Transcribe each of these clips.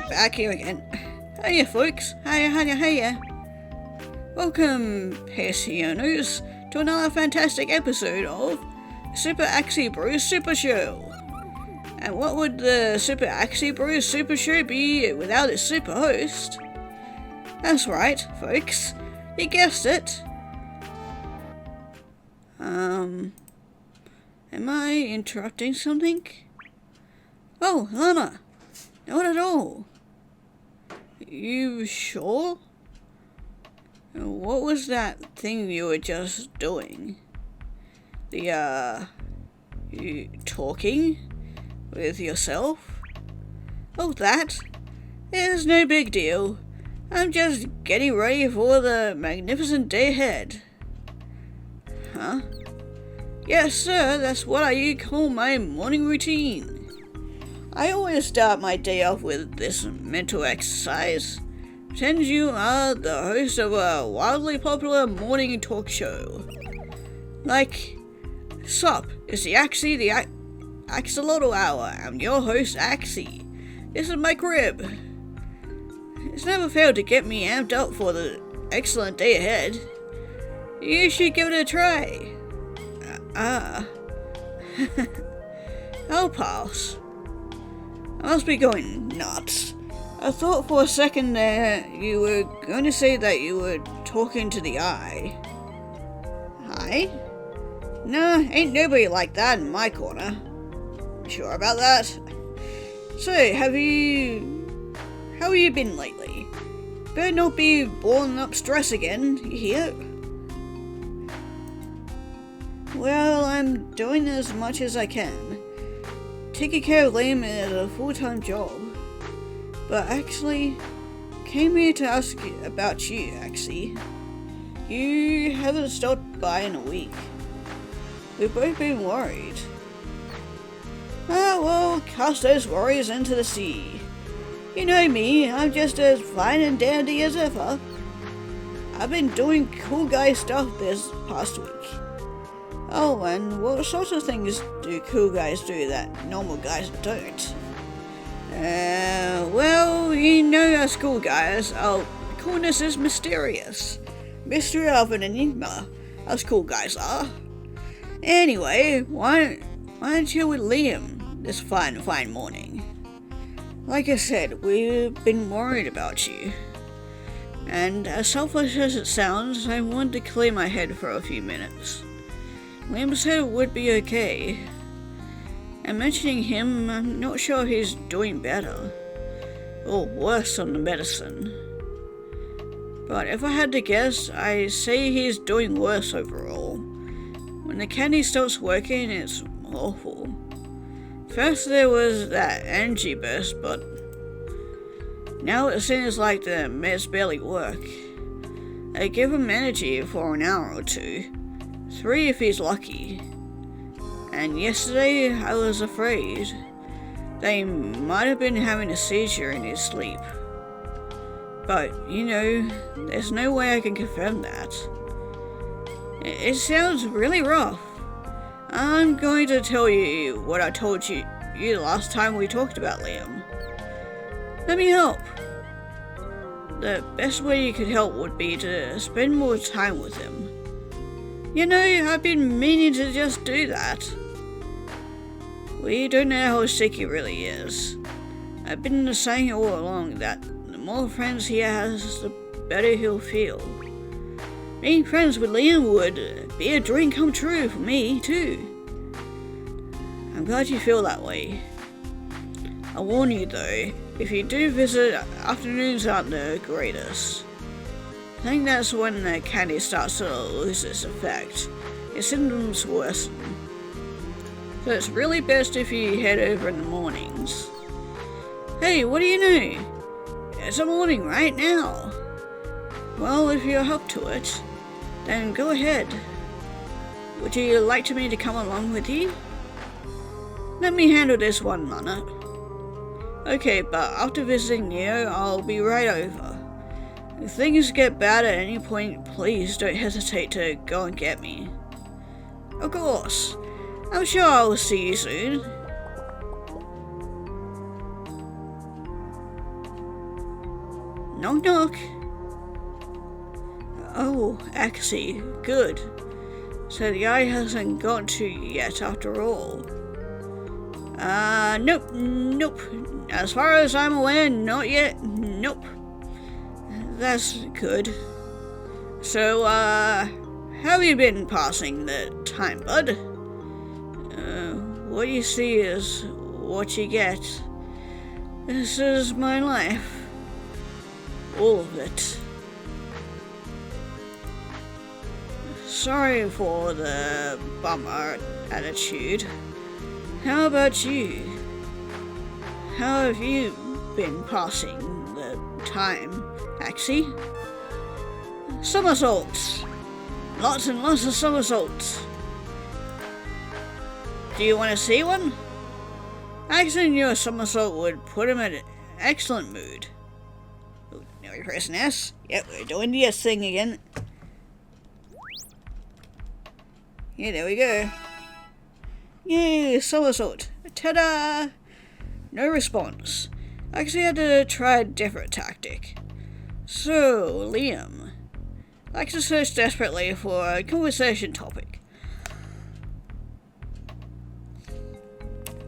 back here again. Hiya folks, hiya. Welcome, Passionos, to another fantastic episode of Super Axie Bros Super Show. And what would the Super Axie Bros Super Show be without its super host? That's right, folks, you guessed it. Am I interrupting something? Oh, Lana, not at all. You sure? What was that thing you were just doing? You talking with yourself? Oh, that? It's no big deal. I'm just getting ready for the magnificent day ahead. Huh? Yes, sir, that's what I call my morning routine. I always start my day off with this mental exercise. Pretend you are the host of a wildly popular morning talk show. Like, sup, it's the Axolotl Hour. I'm your host, Axie. This is my crib. It's never failed to get me amped up for the excellent day ahead. You should give it a try. I'll pass. I must be going nuts. I thought for a second there you were going to say that you were talking to the eye. Hi? Nah, ain't nobody like that in my corner. Sure about that? So, how have you been lately? Better not be balling up stress again, you hear? Well, I'm doing as much as I can. Taking care of Liam is a full-time job. But actually, came here to ask about you, Axie. You haven't stopped by in a week. We've both been worried. Ah, well, cast those worries into the sea. You know me, I'm just as fine and dandy as ever. I've been doing cool guy stuff this past week. Oh, and what sorts of things do cool guys do that normal guys don't? Well, you know us cool guys, our coolness is mysterious. Mystery of an enigma, us cool guys are. Anyway, why aren't you with Liam this fine morning? Like I said, we've been worried about you. And as selfish as it sounds, I wanted to clear my head for a few minutes. Liam said it would be okay. And mentioning him, I'm not sure if he's doing better. Or worse on the medicine. But if I had to guess, I say he's doing worse overall. When the candy stops working, it's awful. First there was that energy burst, but now it seems like the meds barely work. I give him energy for an hour or two. 3 if he's lucky. And yesterday I was afraid they might have been having a seizure in his sleep. But, you know, there's no way I can confirm that. It sounds really rough. I'm going to tell you what I told you the last time we talked about Liam. Let me help. The best way you could help would be to spend more time with him. You know, I've been meaning to just do that. We don't know how sick he really is. I've been saying all along that the more friends he has, the better he'll feel. Being friends with Liam would be a dream come true for me, too. I'm glad you feel that way. I warn you though, if you do visit, afternoons aren't the greatest. I think that's when the candy starts to lose its effect. Your symptoms worsen. So it's really best if you head over in the mornings. Hey, what do you know? It's a morning right now. Well, if you're up to it, then go ahead. Would you like me to come along with you? Let me handle this one minute. Okay, but after visiting you, I'll be right over. If things get bad at any point, please don't hesitate to go and get me. Of course. I'm sure I'll see you soon. knock. Oh, Axie, good. So the guy hasn't got to you yet after all. Nope. As far as I'm aware, not yet. Nope. That's good. So, how have you been passing the time, bud? What you see is what you get. This is my life. All of it. Sorry for the bummer attitude. How about you? How have you been passing the time, Axie? Somersaults! Lots and lots of somersaults. Do you want to see one? Axie knew a somersault would put him in an excellent mood. Oh, now we're pressing S. Yep, we're doing the S thing again. Yeah, there we go. Yay, somersault. Ta-da! No response. I actually had to try a different tactic. So, Liam. I like to search desperately for a conversation topic.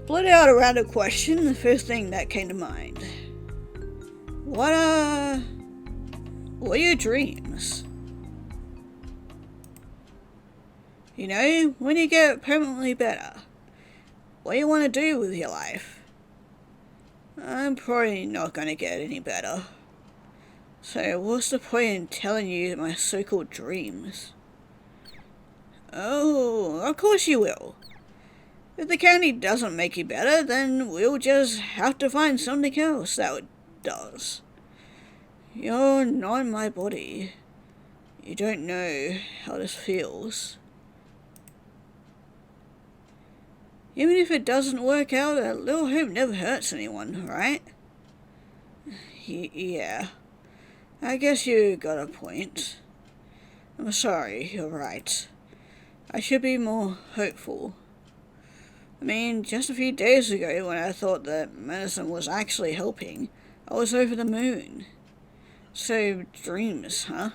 Blurt out a random question, the first thing that came to mind. What are your dreams? You know, when you get permanently better, what do you want to do with your life? I'm probably not going to get any better. So what's the point in telling you my so-called dreams? Oh, of course you will. If the candy doesn't make you better, then we'll just have to find something else that does. You're not in my body. You don't know how this feels. Even if it doesn't work out, a little hope never hurts anyone, right? Yeah. I guess you got a point. I'm sorry, you're right. I should be more hopeful. I mean, just a few days ago when I thought that medicine was actually helping, I was over the moon. So, dreams, huh?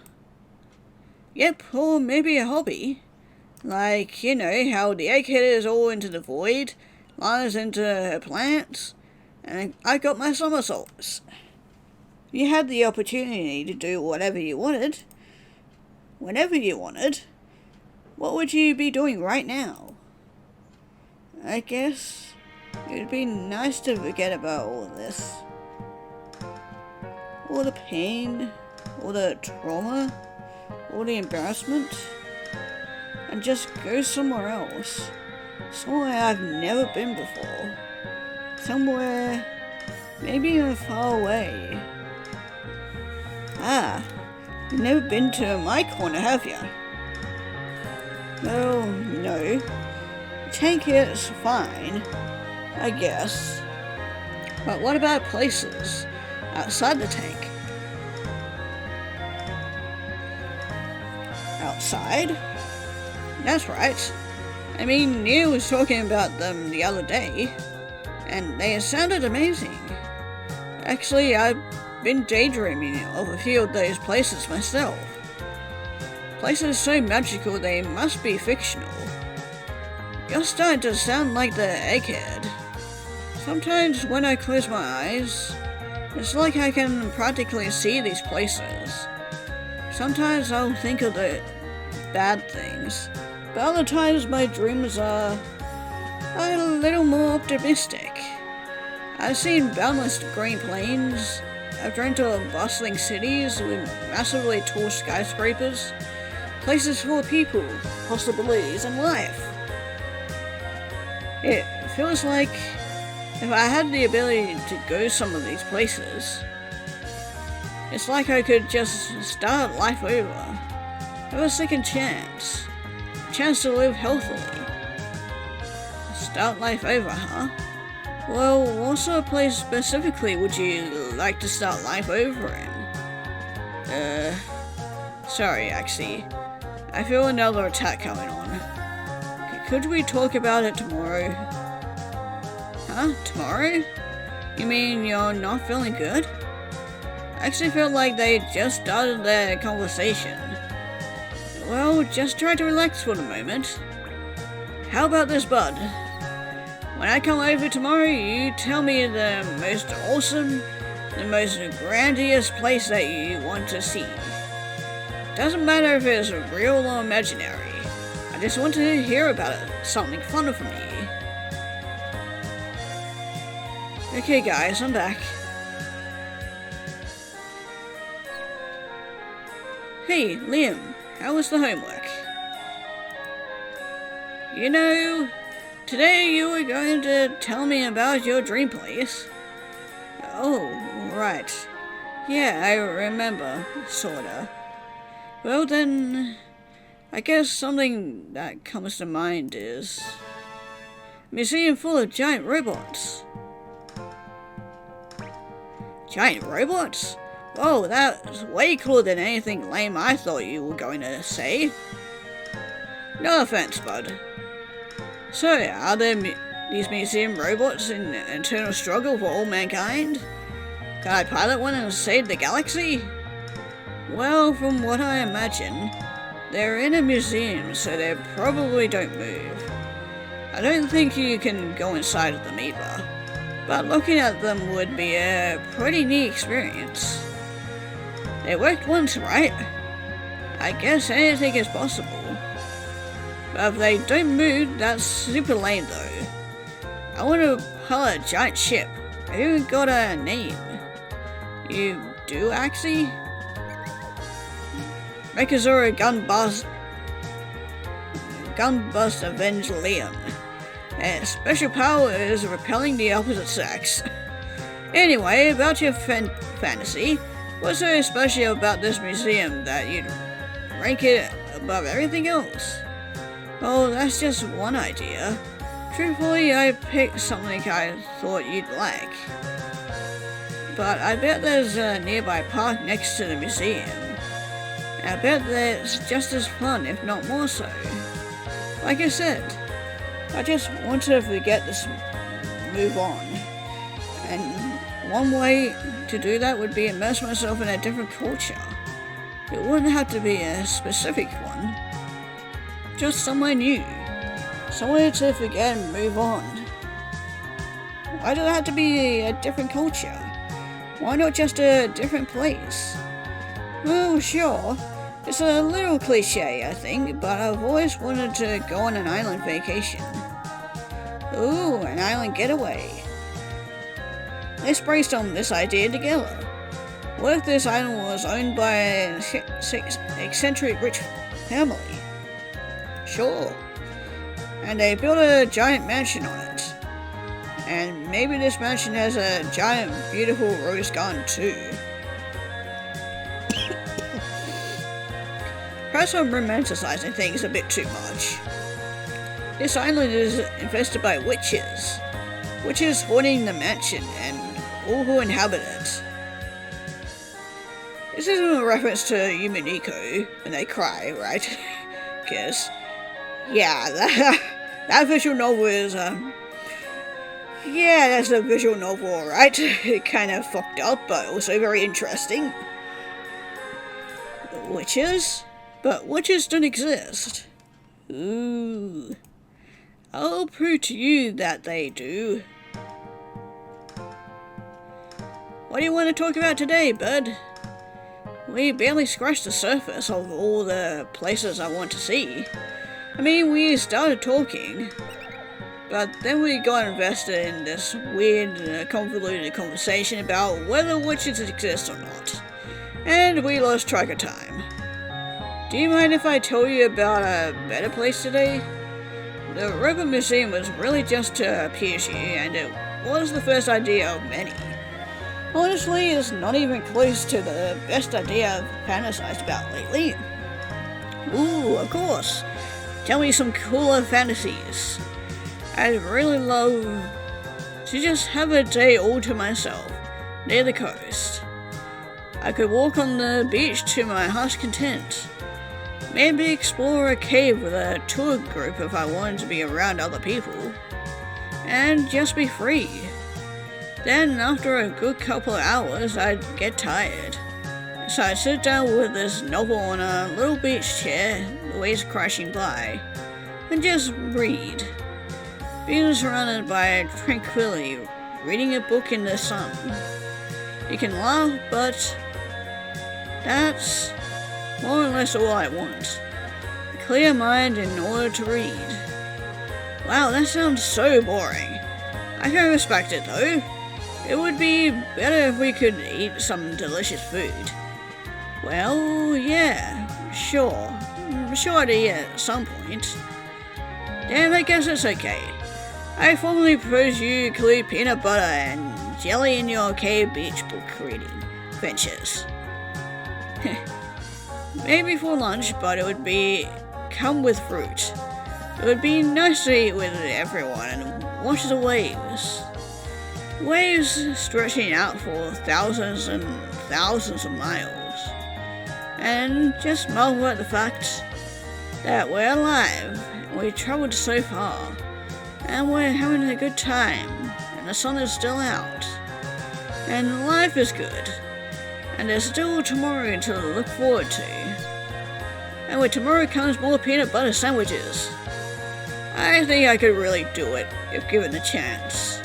Yep, or maybe a hobby. Like, you know, how the egghead is all into the void, Lana's into her plants, and I got my somersaults. You had the opportunity to do whatever you wanted, whenever you wanted. What would you be doing right now? I guess it would be nice to forget about all of this. All the pain, all the trauma, all the embarrassment. And just go somewhere else. Somewhere I've never been before. Somewhere maybe even far away. Ah, you've never been to my corner, have you? Well, no. Tank is fine, I guess. But what about places outside the tank? Outside? That's right. I mean, Neil was talking about them the other day, and they sounded amazing. Actually, I've been daydreaming of a few of those places myself. Places so magical they must be fictional. You're starting to sound like the egghead. Sometimes when I close my eyes, it's like I can practically see these places. Sometimes I'll think of the bad things, but other times my dreams are a little more optimistic. I've seen boundless green plains. I've dreamt of bustling cities with massively tall skyscrapers, places full of people, possibilities, and life. It feels like if I had the ability to go some of these places, it's like I could just start life over. Have a second chance. A chance to live healthily. Start life over, huh? Well, what sort of place specifically would you like to start life over in? Sorry, Axie. I feel another attack coming on. Could we talk about it tomorrow? Huh? Tomorrow? You mean you're not feeling good? actually felt like they just started their conversation. Well, just try to relax for the moment. How about this, bud? When I come over tomorrow, you tell me the most awesome, the most grandiose place that you want to see. Doesn't matter if it's real or imaginary. I just want to hear about it, something fun from you. Okay guys, I'm back. Hey, Liam, how was the homework? You know, today you were going to tell me about your dream place. Oh, right. Yeah, I remember, sorta. Well then, I guess something that comes to mind is a museum full of giant robots. Giant robots? Whoa, that's way cooler than anything lame I thought you were going to say. No offense, bud. So, are there these museum robots in eternal struggle for all mankind? Can I pilot one and save the galaxy? Well, from what I imagine, they're in a museum, so they probably don't move. I don't think you can go inside of them either, but looking at them would be a pretty neat experience. They worked once, right? I guess anything is possible. But if they don't move, that's super lame though. I want to pilot a giant ship. I even got a name. You do, Axie? Mechazora Gunbust Evangelion. And special power is repelling the opposite sex. Anyway, about your fantasy, what's so special about this museum that you'd rank it above everything else? Oh, that's just one idea. Truthfully, I picked something I thought you'd like. But I bet there's a nearby park next to the museum. I bet that it's just as fun, if not more so. Like I said, I just want to forget this, move on. And one way to do that would be immerse myself in a different culture. It wouldn't have to be a specific one. Just somewhere new. Somewhere to forget and move on. Why does it have to be a different culture? Why not just a different place? Well, sure. It's a little cliche, I think, but I've always wanted to go on an island vacation. Ooh, an island getaway. Let's brainstorm this idea together. What if this island was owned by an eccentric rich family? Sure. And they built a giant mansion on it. And maybe this mansion has a giant, beautiful rose garden too. Perhaps I'm romanticizing things a bit too much. This island is infested by witches. Witches haunting the mansion and all who inhabit it. This isn't a reference to Yuminiko when they cry, right? Because, yeah, that visual novel is, yeah, that's a visual novel, alright. Kind of fucked up, but also very interesting. Witches? But witches don't exist. Ooh. I'll prove to you that they do. What do you want to talk about today, bud? We barely scratched the surface of all the places I want to see. I mean, we started talking, but then we got invested in this weird, convoluted conversation about whether witches exist or not. And we lost track of time. Do you mind if I tell you about a better place today? The Robot Museum was really just to appease you, and it was the first idea of many. Honestly, it's not even close to the best idea I've fantasized about lately. Ooh, of course. Tell me some cooler fantasies. I'd really love to just have a day all to myself, near the coast. I could walk on the beach to my heart's content. Maybe explore a cave with a tour group if I wanted to be around other people. And just be free. Then after a good couple of hours, I'd get tired. So I'd sit down with this novel on a little beach chair, the waves crashing by, and just read. Being surrounded by tranquility, reading a book in the sun. You can laugh, but that's more or less all I want. A clear mind in order to read. Wow, that sounds so boring. I can respect it though. It would be better if we could eat some delicious food. Well, yeah, sure I'd eat at some point. Damn, I guess it's okay. I formally propose you include peanut butter and jelly in your cave beach book reading ventures. Maybe for lunch, but it would come with fruit. It would be nice to eat with everyone and watch the waves. Waves stretching out for thousands and thousands of miles. And just marvel at the fact that we're alive, and we traveled so far, and we're having a good time, and the sun is still out, and life is good, and there's still tomorrow to look forward to. And with tomorrow comes more peanut butter sandwiches. I think I could really do it if given the chance.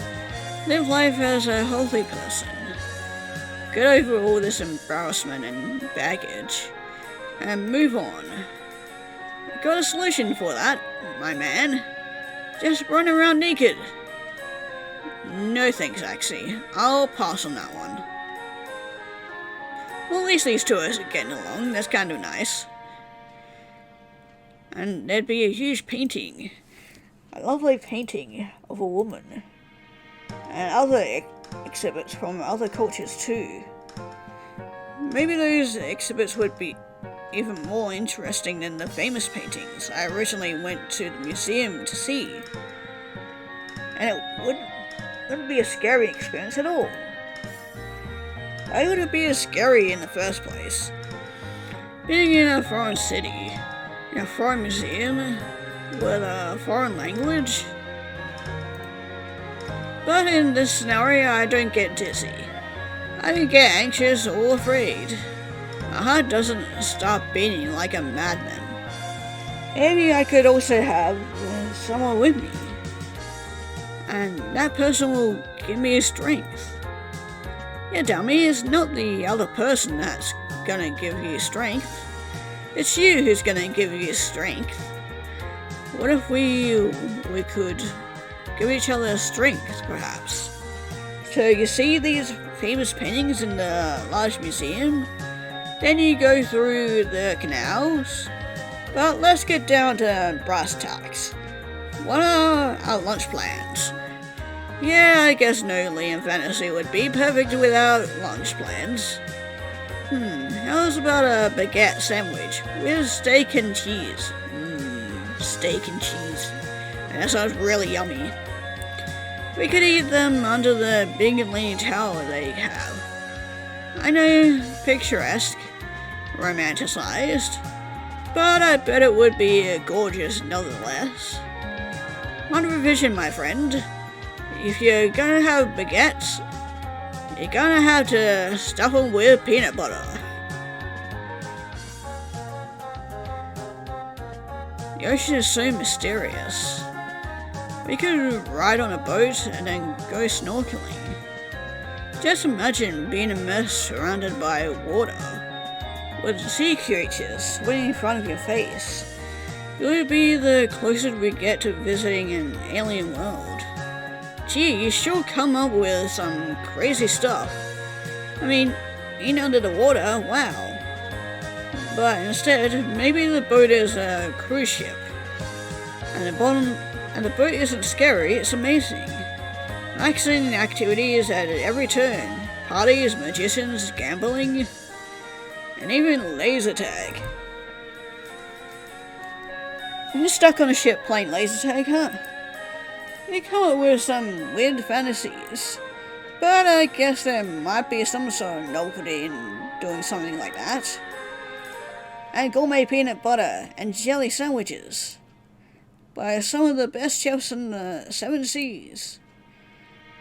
Live life as a healthy person. Get over all this embarrassment and baggage, and move on. Got a solution for that, my man. Just run around naked. No thanks, Axie. I'll pass on that one. Well, at least these two are getting along. That's kind of nice. And there'd be a huge painting. A lovely painting of a woman. And other exhibits from other cultures too. Maybe those exhibits would be even more interesting than the famous paintings I originally went to the museum to see. And it wouldn't be a scary experience at all. Why would it be as scary in the first place? Being in a foreign city, in a foreign museum, with a foreign language. But in this scenario, I don't get dizzy. I don't get anxious or afraid. My heart doesn't stop beating like a madman. Maybe I could also have someone with me. And that person will give me strength. Yeah, dummy, it's not the other person that's gonna give you strength. It's you who's gonna give you strength. What if we could give each other strength, perhaps? So you see these famous paintings in the large museum? Then you go through the canals. But let's get down to brass tacks. What are our lunch plans? Yeah, I guess no Liam fantasy would be perfect without lunch plans. How's about a baguette sandwich with steak and cheese? Steak and cheese. That sounds really yummy. We could eat them under the big leaning tower they have. I know, picturesque, romanticized, but I bet it would be gorgeous nonetheless. On revision, my friend, if you're gonna have baguettes, you're gonna have to stuff them with peanut butter. The ocean is so mysterious. We could ride on a boat and then go snorkeling. Just imagine being immersed surrounded by water, with sea creatures swimming in front of your face. It would be the closest we get to visiting an alien world. Gee, you sure come up with some crazy stuff. I mean, being under the water, wow. But instead, maybe the boat is a cruise ship. And the boat isn't scary, it's amazing. Relaxing activities at every turn. Parties, magicians, gambling, and even laser tag. You're stuck on a ship playing laser tag, huh? You come up with some weird fantasies. But I guess there might be some sort of novelty in doing something like that. And gourmet peanut butter and jelly sandwiches by some of the best chefs in the 7 seas.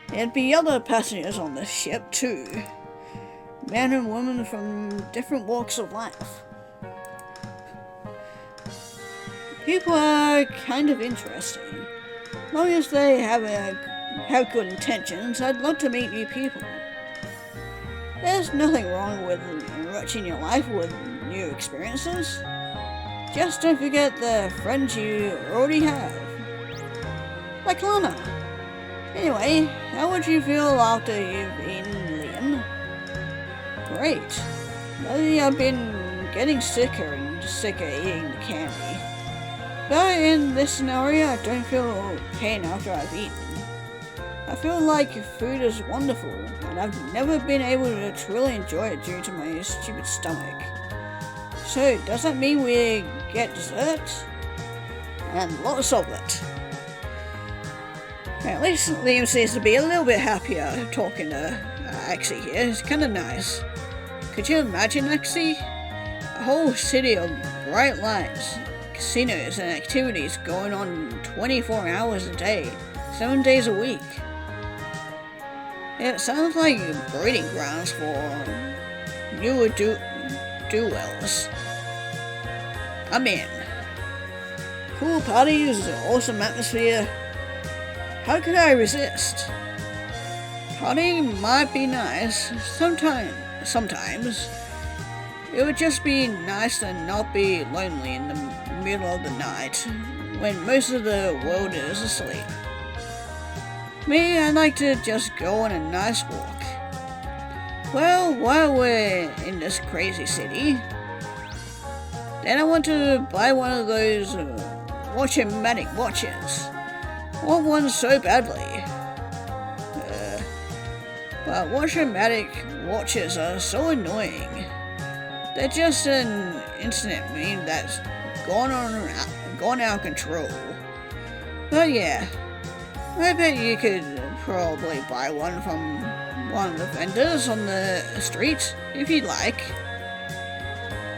There'd be other passengers on the ship too. Men and women from different walks of life. People are kind of interesting. As long as they have good intentions, I'd love to meet new people. There's nothing wrong with enriching your life with new experiences. Just don't forget the friends you already have. Like Lana. Anyway, how would you feel after you've eaten Liam? Great. Lately I've been getting sicker and sicker eating the candy. But in this scenario, I don't feel pain after I've eaten. I feel like food is wonderful, and I've never been able to truly enjoy it due to my stupid stomach. So, does that mean we get dessert? And lots of it. At least Liam seems to be a little bit happier talking to Axie here. It's kinda nice. Could you imagine, Axie? A whole city of bright lights, casinos and activities going on 24 hours a day, 7 days a week. It sounds like breeding grounds for newer duels. I'm in. Cool parties, awesome atmosphere. How could I resist? Partying might be nice. Sometimes. It would just be nice to not be lonely in the middle of the night when most of the world is asleep. Me, I like to just go on a nice walk. Well, while we're in this crazy city, then I want to buy one of those watch-o-matic watches. I want one so badly. But watch-o-matic watches are so annoying. They're just an internet meme that's gone out of control. But yeah, I bet you could probably buy one from one of the vendors on the street if you'd like.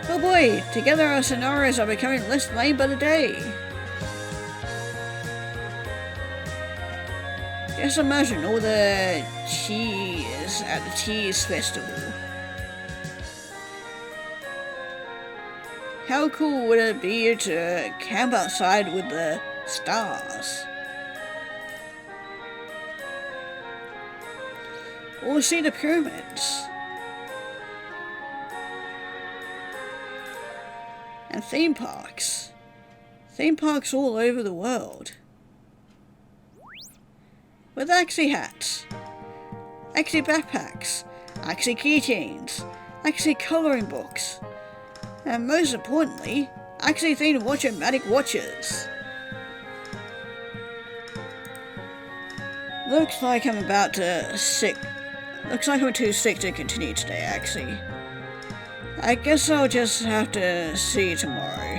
Oh boy, together our scenarios are becoming less lame by the day. Just imagine all the cheese at the cheese festival. How cool would it be to camp outside with the stars? Or see the pyramids? And theme parks. Theme parks all over the world. With Axie hats, Axie backpacks, Axie keychains, Axie coloring books, and most importantly, Axie themed watch-o-matic watches. Looks like I'm too sick to continue today, Axie. I guess I'll just have to see you tomorrow.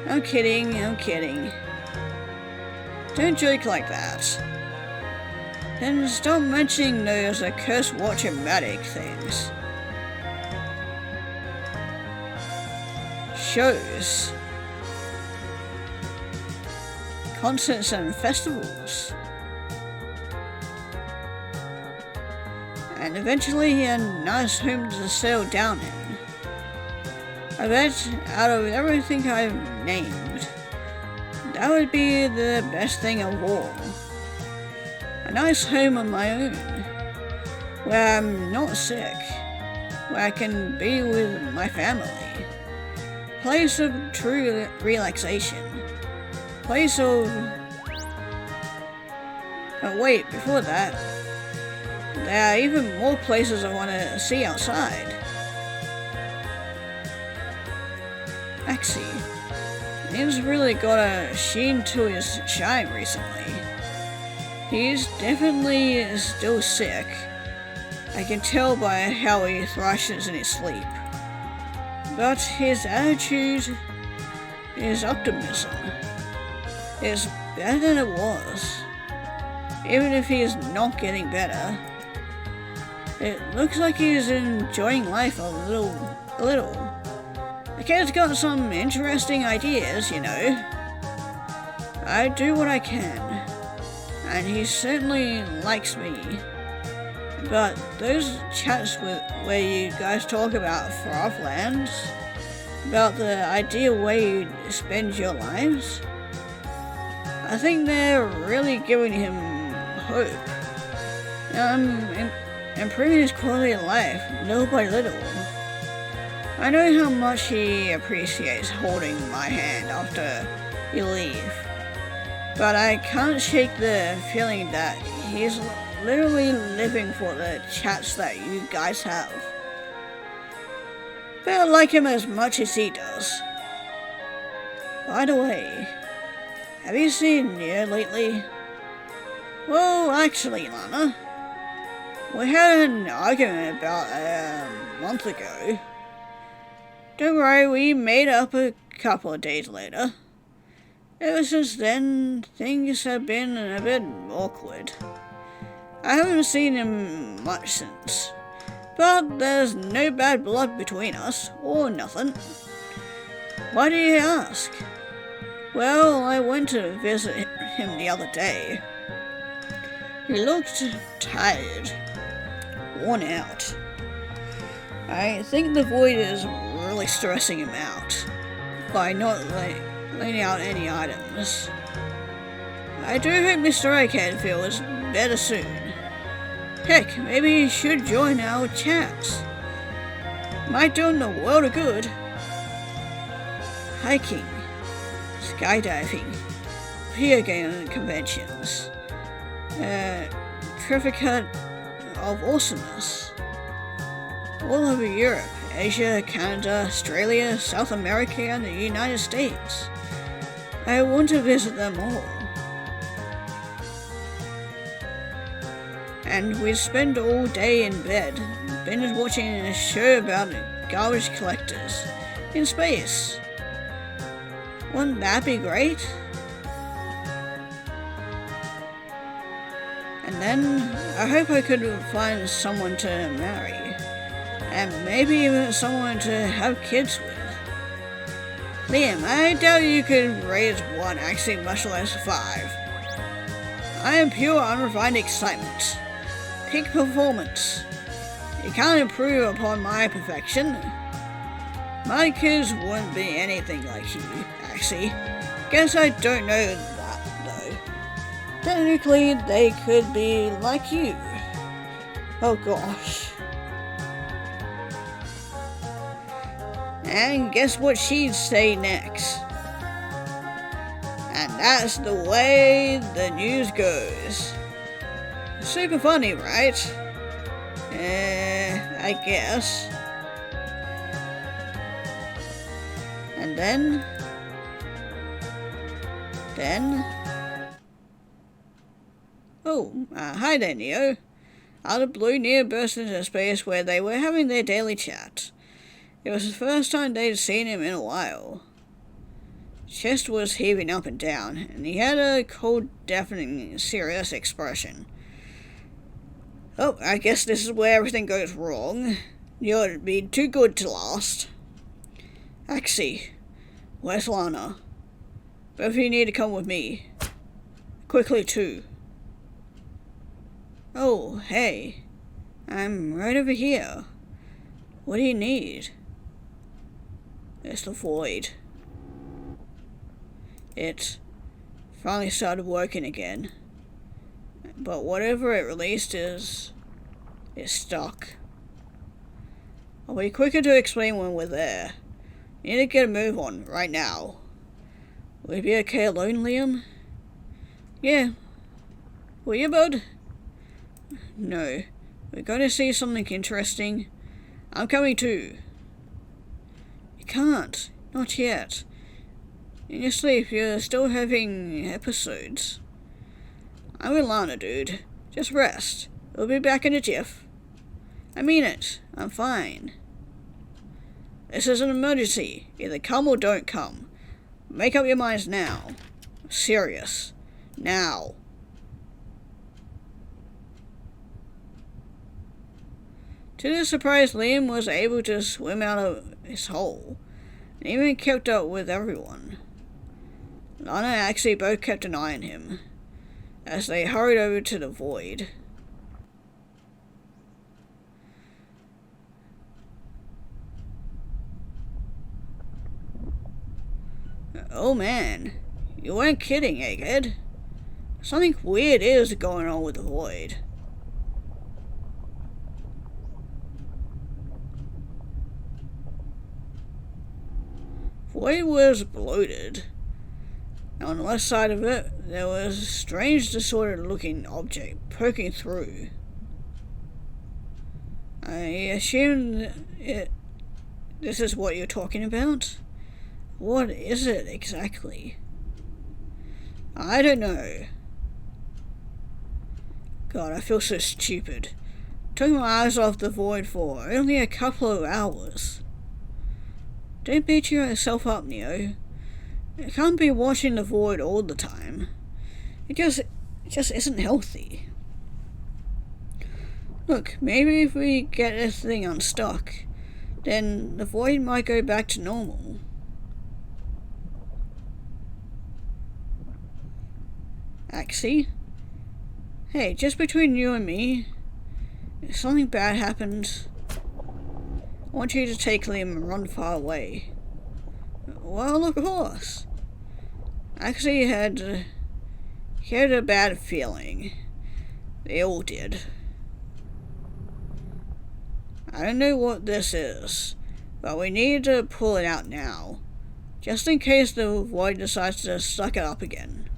I'm kidding. Don't joke like that. Then stop mentioning those cursed watch-o-matic things. Shows. Concerts and festivals. And eventually a nice home to settle down in. I bet out of everything I've named, that would be the best thing of all. A nice home of my own, where I'm not sick, where I can be with my family. Place of true relaxation. Place of... Oh wait, before that, there are even more places I want to see outside. Axie. He's really got a sheen to his shine recently. He's definitely still sick. I can tell by how he thrashes in his sleep. But his attitude, his optimism, is better than it was. Even if he is not getting better, it looks like he's enjoying life a little. The kid's got some interesting ideas, you know. I do what I can. and he certainly likes me. But those chats where you guys talk about far-off lands, about the ideal way you spend your lives, I think they're really giving him hope. Improving his quality of life, little by little. I know how much he appreciates holding my hand after you leave, but I can't shake the feeling that he's literally living for the chats that you guys have. But I like him as much as he does. By the way, have you seen Nia lately? Well, actually, Lana, we had an argument about a month ago. Don't worry, we made up a couple of days later. Ever since then, things have been a bit awkward. I haven't seen him much since, but there's no bad blood between us, or nothing. Why do you ask? Well, I went to visit him the other day. He looked tired, worn out. I think the void is really stressing him out by not laying out any items. I do hope Mr. Egghead feels better soon. Heck, maybe he should join our chats. Might do him the world of good. Hiking, skydiving, video game conventions, trifecta of awesomeness. All over Europe, Asia, Canada, Australia, South America, and the United States. I want to visit them all. And we'd spend all day in bed, binge watching a show about garbage collectors in space. Wouldn't that be great? And then, I hope I could find someone to marry. And maybe even someone to have kids with. Liam, I doubt you could raise one, actually much less 5. I am pure unrefined excitement. Peak performance. You can't improve upon my perfection. My kids wouldn't be anything like you, actually. Guess I don't know that, though. Technically, they could be like you. Oh gosh. And guess what she'd say next? And that's the way the news goes. Super funny, right? I guess. And then... Oh, hi there, Neo. Out of blue, Neo burst into space where they were having their daily chat. It was the first time they'd seen him in a while. His chest was heaving up and down, and he had a cold, deafening, serious expression. Oh, I guess this is where everything goes wrong. You'll be too good to last. Axie, where's Lana? Both of you need to come with me. Quickly, too. Oh, hey. I'm right over here. What do you need? It's the void. It finally started working again. But whatever it released is stuck. I'll be quicker to explain when we're there. You need to get a move on right now. Will you be okay alone, Liam? Yeah. Will you, bud? No. We're going to see something interesting. I'm coming too. You can't. Not yet. In your sleep, you're still having episodes. I'm with Lana, dude. Just rest. We'll be back in a jiff. I mean it. I'm fine. This is an emergency. Either come or don't come. Make up your minds now. I'm serious. Now. To their surprise, Liam was able to swim out of his hole, and even kept up with everyone. Lana and Axie both kept an eye on him. as they hurried over to the void. Oh man, you weren't kidding, Egghead. Something weird is going on with the void. Void was bloated. On the left side of it, there was a strange disordered looking object poking through. I assume this is what you're talking about? What is it exactly? I don't know. God, I feel so stupid. Took my eyes off the void for only a couple of hours. Don't beat yourself up, Neo. You can't be watching the void all the time. It just isn't healthy. Look, maybe if we get this thing unstuck, then the void might go back to normal. Axie? Hey, just between you and me, if something bad happens, I want you to take Liam and run far away. Well, of course. Axie had a bad feeling. They all did. I don't know what this is, but we need to pull it out now, just in case the void decides to suck it up again.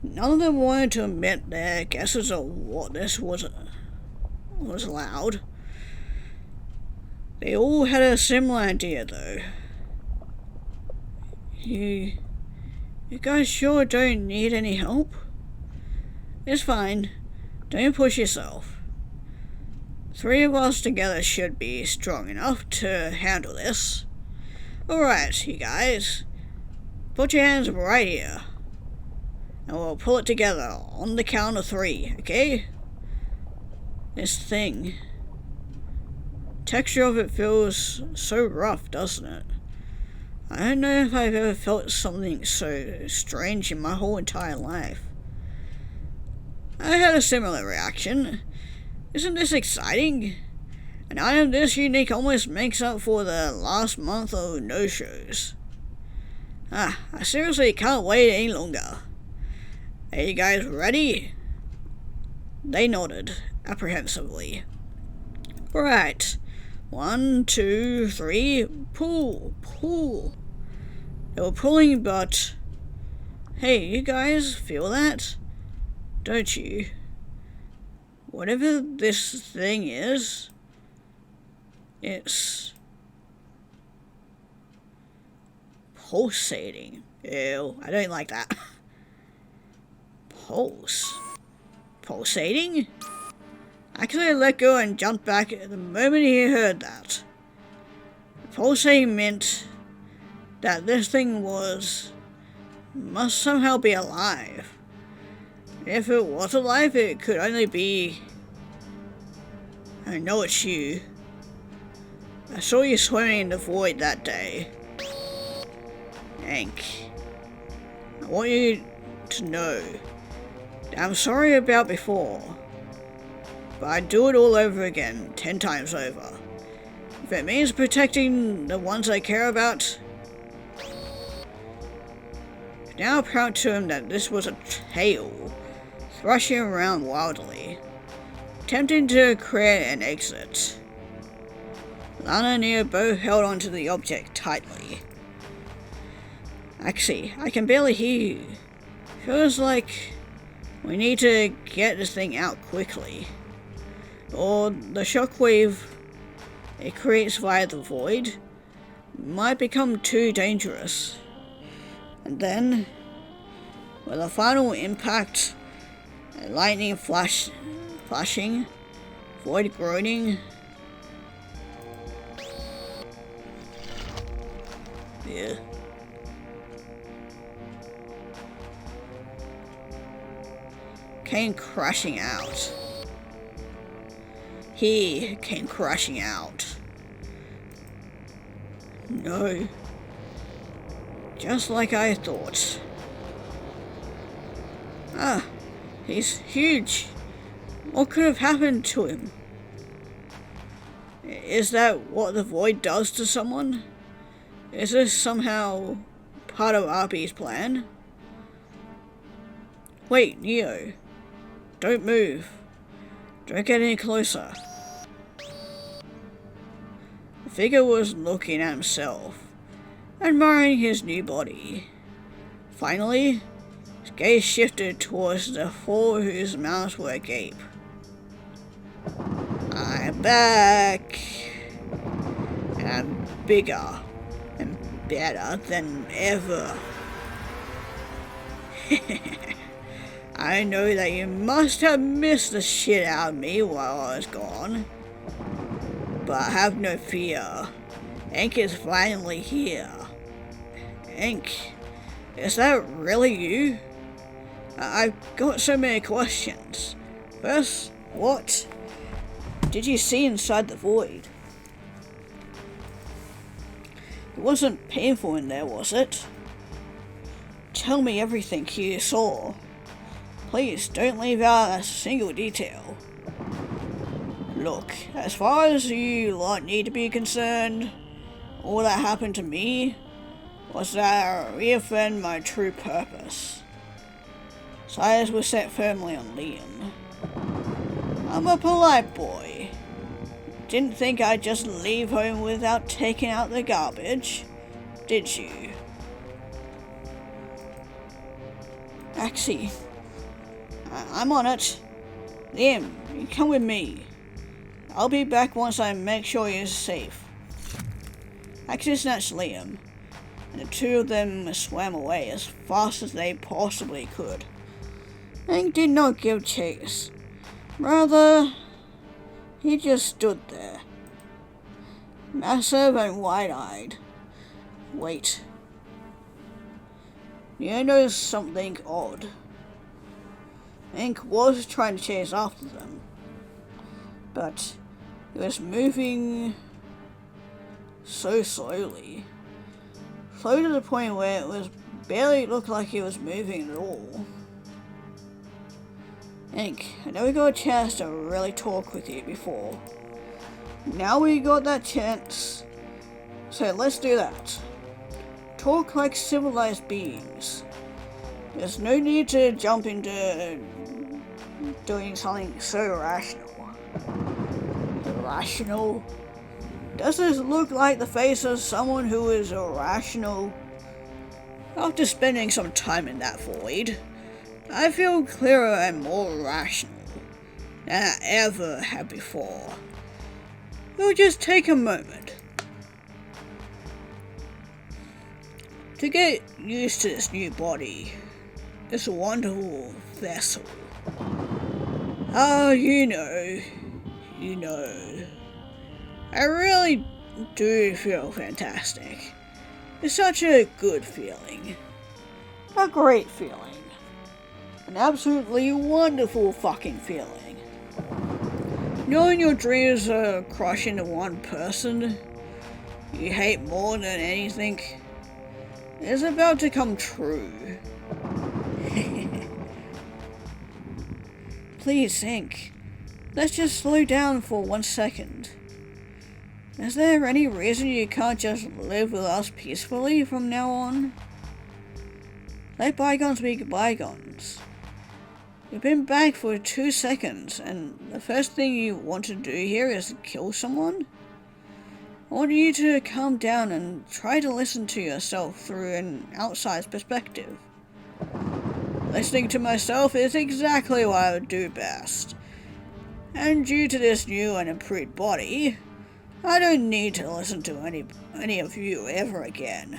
None of them wanted to admit their guesses of what this was loud. They all had a similar idea, though. You guys sure don't need any help? It's fine. Don't push yourself. 3 of us together should be strong enough to handle this. Alright, you guys. Put your hands right here. And we'll pull it together on the count of 3, okay? This thing. Texture of it feels so rough, doesn't it? I don't know if I've ever felt something so strange in my whole entire life. I had a similar reaction. Isn't this exciting? An item this unique almost makes up for the last month of no-shows. I seriously can't wait any longer. Are you guys ready? They nodded, apprehensively. Right. 1, 2, 3, pull, pull. They were pulling, but... Hey, you guys feel that? Don't you? Whatever this thing is, it's... pulsating. Ew, I don't like that. Pulsating? Actually, I let go and jumped back at the moment he heard that. Pulsating meant that this thing must somehow be alive. If it was alive, it could only be... I know it's you. I saw you swimming in the void that day. Hank, I want you to know that I'm sorry about before, but I'd do it all over again, 10 times over. If it means protecting the ones I care about. It's now apparent to him that this was a tail, thrashing around wildly, attempting to create an exit. Lana and Neo both held onto the object tightly. Axie, I can barely hear you. Feels like we need to get this thing out quickly, or the shockwave it creates via the void might become too dangerous. And then, with a final impact, lightning flashing, void groaning. Yeah. Came crashing out. He came crashing out. No. Just like I thought. Ah, he's huge. What could have happened to him? Is that what the void does to someone? Is this somehow part of RP's plan? Wait, Neo. Don't move. Don't get any closer. The figure was looking at himself, admiring his new body. Finally, his gaze shifted towards the four whose mouths were agape. I'm back. And I'm bigger and better than ever. I know that you must have missed the shit out of me while I was gone. But have no fear. Ink is finally here. Ink, is that really you? I've got so many questions. First, what did you see inside the void? It wasn't painful in there, was it? Tell me everything you saw. Please don't leave out a single detail. Look, as far as you lot need to be concerned, all that happened to me was that I reaffirmed my true purpose. Sighs were set firmly on Liam. I'm a polite boy. Didn't think I'd just leave home without taking out the garbage, did you? Axie, I'm on it. Liam, you come with me. I'll be back once I make sure you're safe. Axie snatched Liam, and the two of them swam away as fast as they possibly could. Hank did not give chase. Rather, he just stood there, massive and wide-eyed. Wait. You noticed something odd. Hank was trying to chase after them, but he was moving so slowly. Slow to the point where it was barely looked like he was moving at all. Hank, I never got a chance to really talk with you before. Now we got that chance, so let's do that. Talk like civilized beings. There's no need to jump into doing something so irrational. Irrational? Does this look like the face of someone who is irrational? After spending some time in that void, I feel clearer and more rational than I ever have before. It'll just take a moment to get used to this new body, this wonderful vessel. Oh, you know. I really do feel fantastic. It's such a good feeling. A great feeling. An absolutely wonderful fucking feeling. Knowing your dreams are crushed into one person you hate more than anything is about to come true. Please think. Let's just slow down for 1 second. Is there any reason you can't just live with us peacefully from now on? Let bygones be bygones. You've been back for 2 seconds, and the first thing you want to do here is kill someone? I want you to calm down and try to listen to yourself through an outside perspective. Listening to myself is exactly what I would do best. And due to this new and improved body, I don't need to listen to any of you ever again.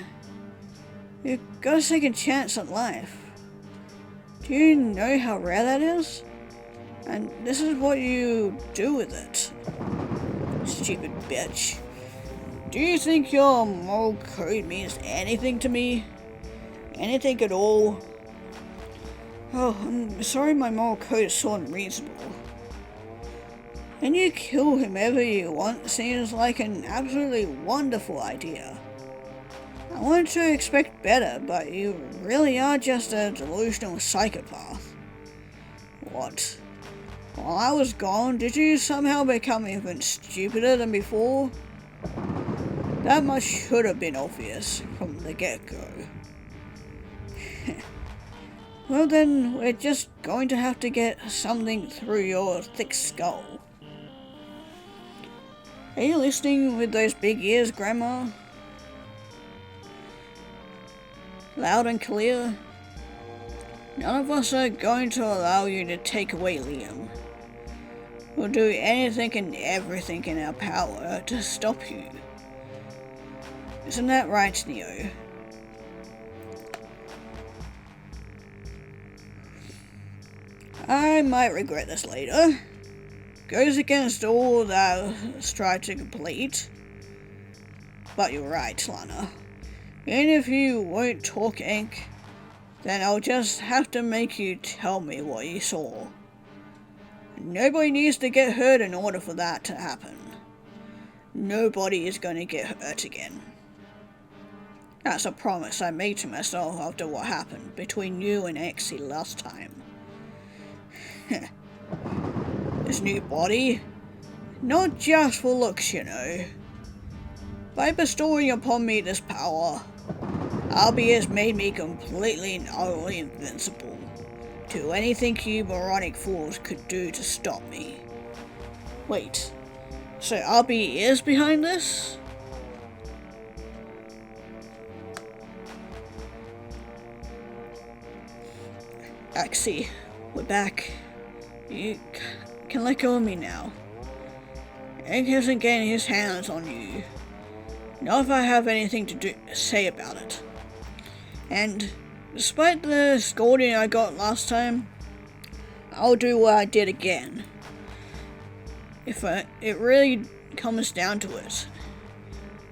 You've got a second chance at life. Do you know how rare that is? And this is what you do with it. Stupid bitch. Do you think your moral code means anything to me? Anything at all? Oh, I'm sorry my moral code is so unreasonable. And you kill whomever you want seems like an absolutely wonderful idea. I wanted to expect better, but you really are just a delusional psychopath. What? While I was gone, did you somehow become even stupider than before? That much should have been obvious from the get-go. Well then, we're just going to have to get something through your thick skull. Are you listening with those big ears, Grandma? Loud and clear? None of us are going to allow you to take away Liam. We'll do anything and everything in our power to stop you. Isn't that right, Neo? I might regret this later. Goes against all that I strive to complete. But you're right, Lana. And if you won't talk ink, then I'll just have to make you tell me what you saw. Nobody needs to get hurt in order for that to happen. Nobody is going to get hurt again. That's a promise I made to myself after what happened between you and Exie last time. This new body? Not just for looks, you know. By bestowing upon me this power, Albie has made me completely and utterly invincible to anything you moronic fools could do to stop me. Wait, so Albie is behind this? Axie, we're back. You can let go of me now. Ink isn't getting his hands on you. Not if I have anything to say about it. And despite the scolding I got last time, I'll do what I did again. If it really comes down to it.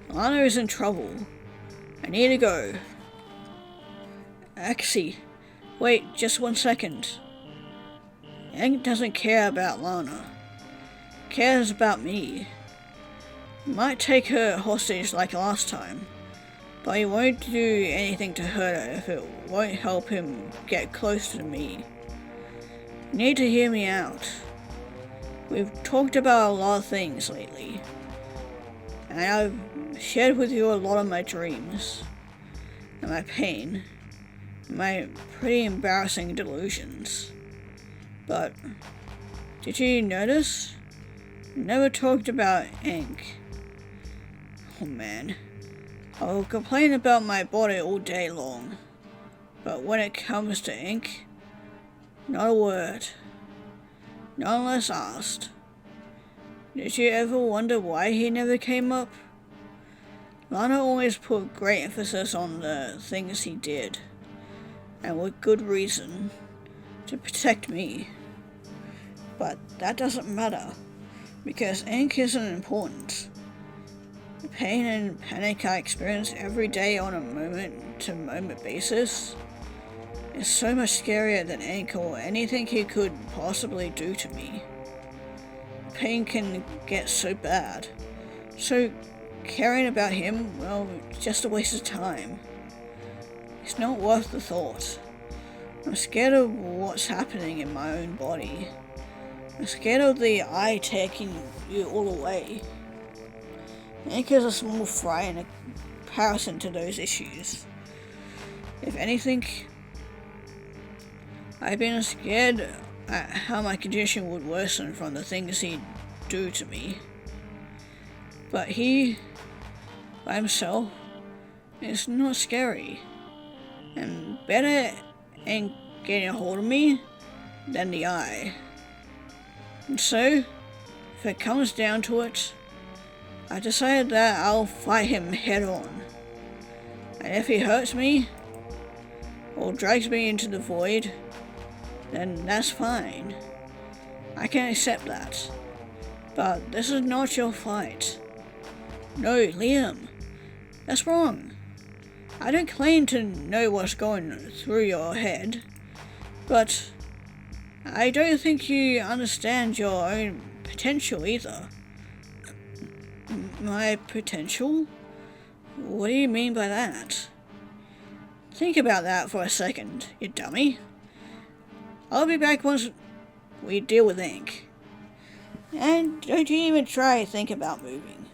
Lana is in trouble. I need to go. Axie, wait just 1 second. Ink doesn't care about Lana. Cares about me. He might take her hostage like last time, but he won't do anything to hurt her if it won't help him get closer to me. You need to hear me out. We've talked about a lot of things lately, and I've shared with you a lot of my dreams, and my pain, and my pretty embarrassing delusions. But, did you notice? Never talked about ink. Oh man, I'll complain about my body all day long, but when it comes to ink, not a word. Not unless asked. Did you ever wonder why he never came up? Lana always put great emphasis on the things he did, and with good reason, to protect me. But that doesn't matter, because ink isn't important. The pain and panic I experience every day on a moment-to-moment basis is so much scarier than ink or anything he could possibly do to me. Pain can get so bad, so caring about him, well, just a waste of time. It's not worth the thought. I'm scared of what's happening in my own body. I'm scared of the eye taking you all away. Ink is a small fry in comparison to those issues. If anything, I've been scared at how my condition would worsen from the things he'd do to me. But he, by himself, is not scary, and better ain't getting a hold of me than the eye. And so, if it comes down to it, I decided that I'll fight him head on. And if he hurts me, or drags me into the void, then that's fine. I can accept that. But this is not your fight. No, Liam, that's wrong. I don't claim to know what's going through your head, but I don't think you understand your own potential either. My potential? What do you mean by that? Think about that for a second, you dummy. I'll be back once we deal with Ink. And don't you even try to think about moving.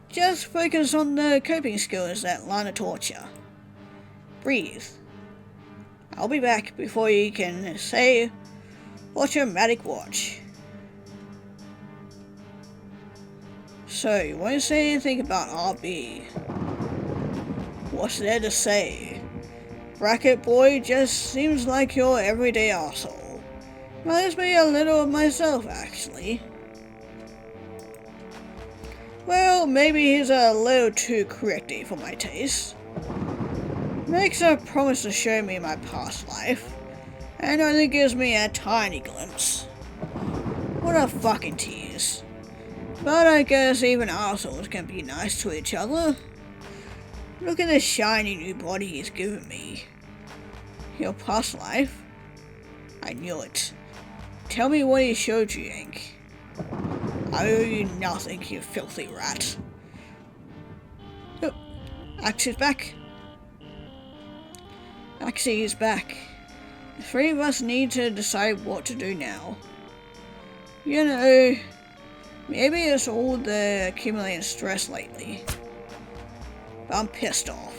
Just focus on the coping skills that line of torture. Breathe. I'll be back before you can say automatic watch. So, you won't say anything about RB. What's there to say? Bracket boy just seems like your everyday arsehole. Reminds me a little of myself, actually. Well, maybe he's a little too correcty for my taste. Makes a promise to show me my past life, and only gives me a tiny glimpse. What a fucking tease. But I guess even assholes can be nice to each other. Look at the shiny new body he's given me. Your past life? I knew it. Tell me what he showed you, Ink. I owe you nothing, you filthy rat. Oh, Axe is back. Axie is back. The three of us need to decide what to do now. You know, maybe it's all the accumulating stress lately. But I'm pissed off.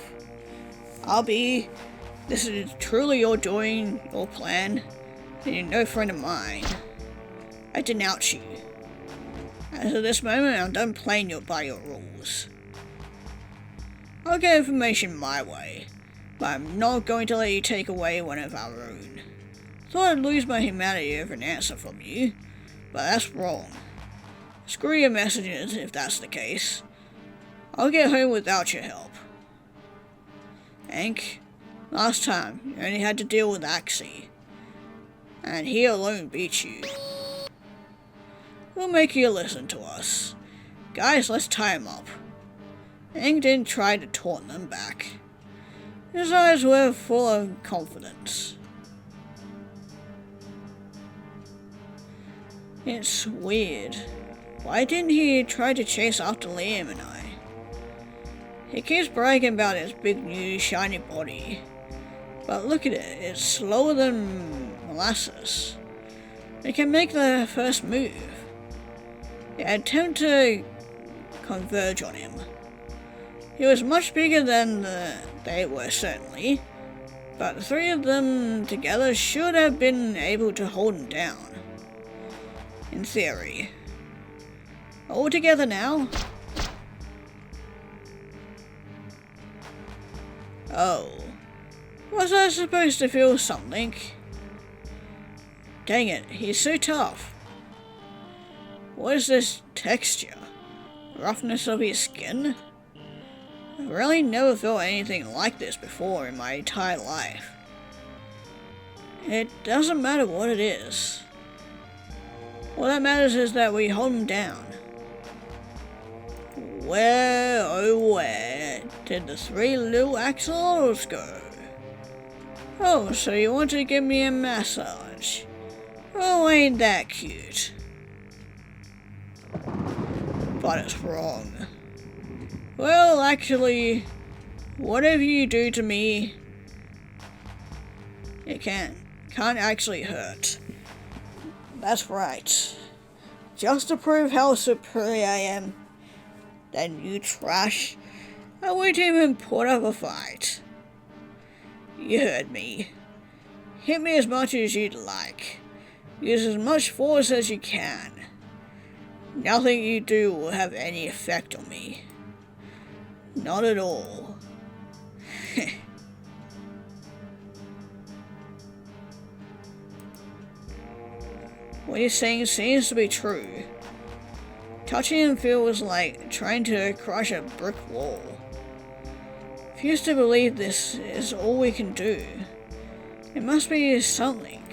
This is truly your doing, your plan, and you're no friend of mine. I denounce you. As of this moment, I'm done playing by your rules. I'll get information my way, but I'm not going to let you take away one of our own. Thought I'd lose my humanity over an answer from you, but that's wrong. Screw your messages if that's the case. I'll get home without your help. Ink, last time you only had to deal with Axie, and he alone beat you. We'll make you listen to us. Guys, let's tie him up. Ink didn't try to taunt them back. His eyes were full of confidence. It's weird. Why didn't he try to chase after Liam and I? He keeps bragging about his big new shiny body. But look at it, it's slower than molasses. It can make the first move. It attempt to converge on him. He was much bigger than they were, certainly, but the three of them together should have been able to hold him down. In theory. All together now? Oh. Was I supposed to feel something? Dang it, he's so tough. What is this texture? Roughness of his skin? I've really never felt anything like this before in my entire life. It doesn't matter what it is. All that matters is that we hold him down. Where, oh where, did the three little axolotls go? Oh, so you want to give me a massage? Oh, ain't that cute. But it's wrong. Well, actually, whatever you do to me, it can't actually hurt. That's right. Just to prove how superior I am, then you trash, I won't even put up a fight. You heard me. Hit me as much as you'd like. Use as much force as you can. Nothing you do will have any effect on me. Not at all. What you're saying seems to be true. Touching him feels like trying to crush a brick wall. Refuse to believe this is all we can do. It must be something.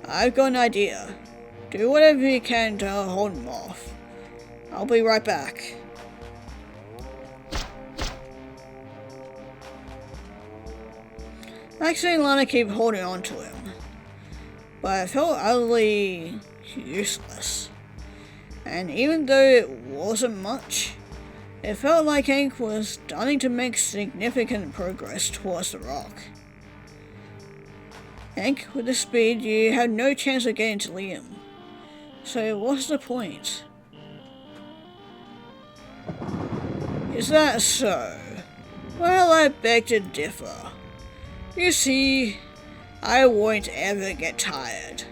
I've got an idea. Do whatever you can to hold him off. I'll be right back. Actually, Lana keep holding on to him, but I felt utterly useless. And even though it wasn't much, it felt like Ink was starting to make significant progress towards the rock. Hank, with the speed, you had no chance of getting to Liam. So what's the point? Is that so? Well, I beg to differ. You see, I won't ever get tired.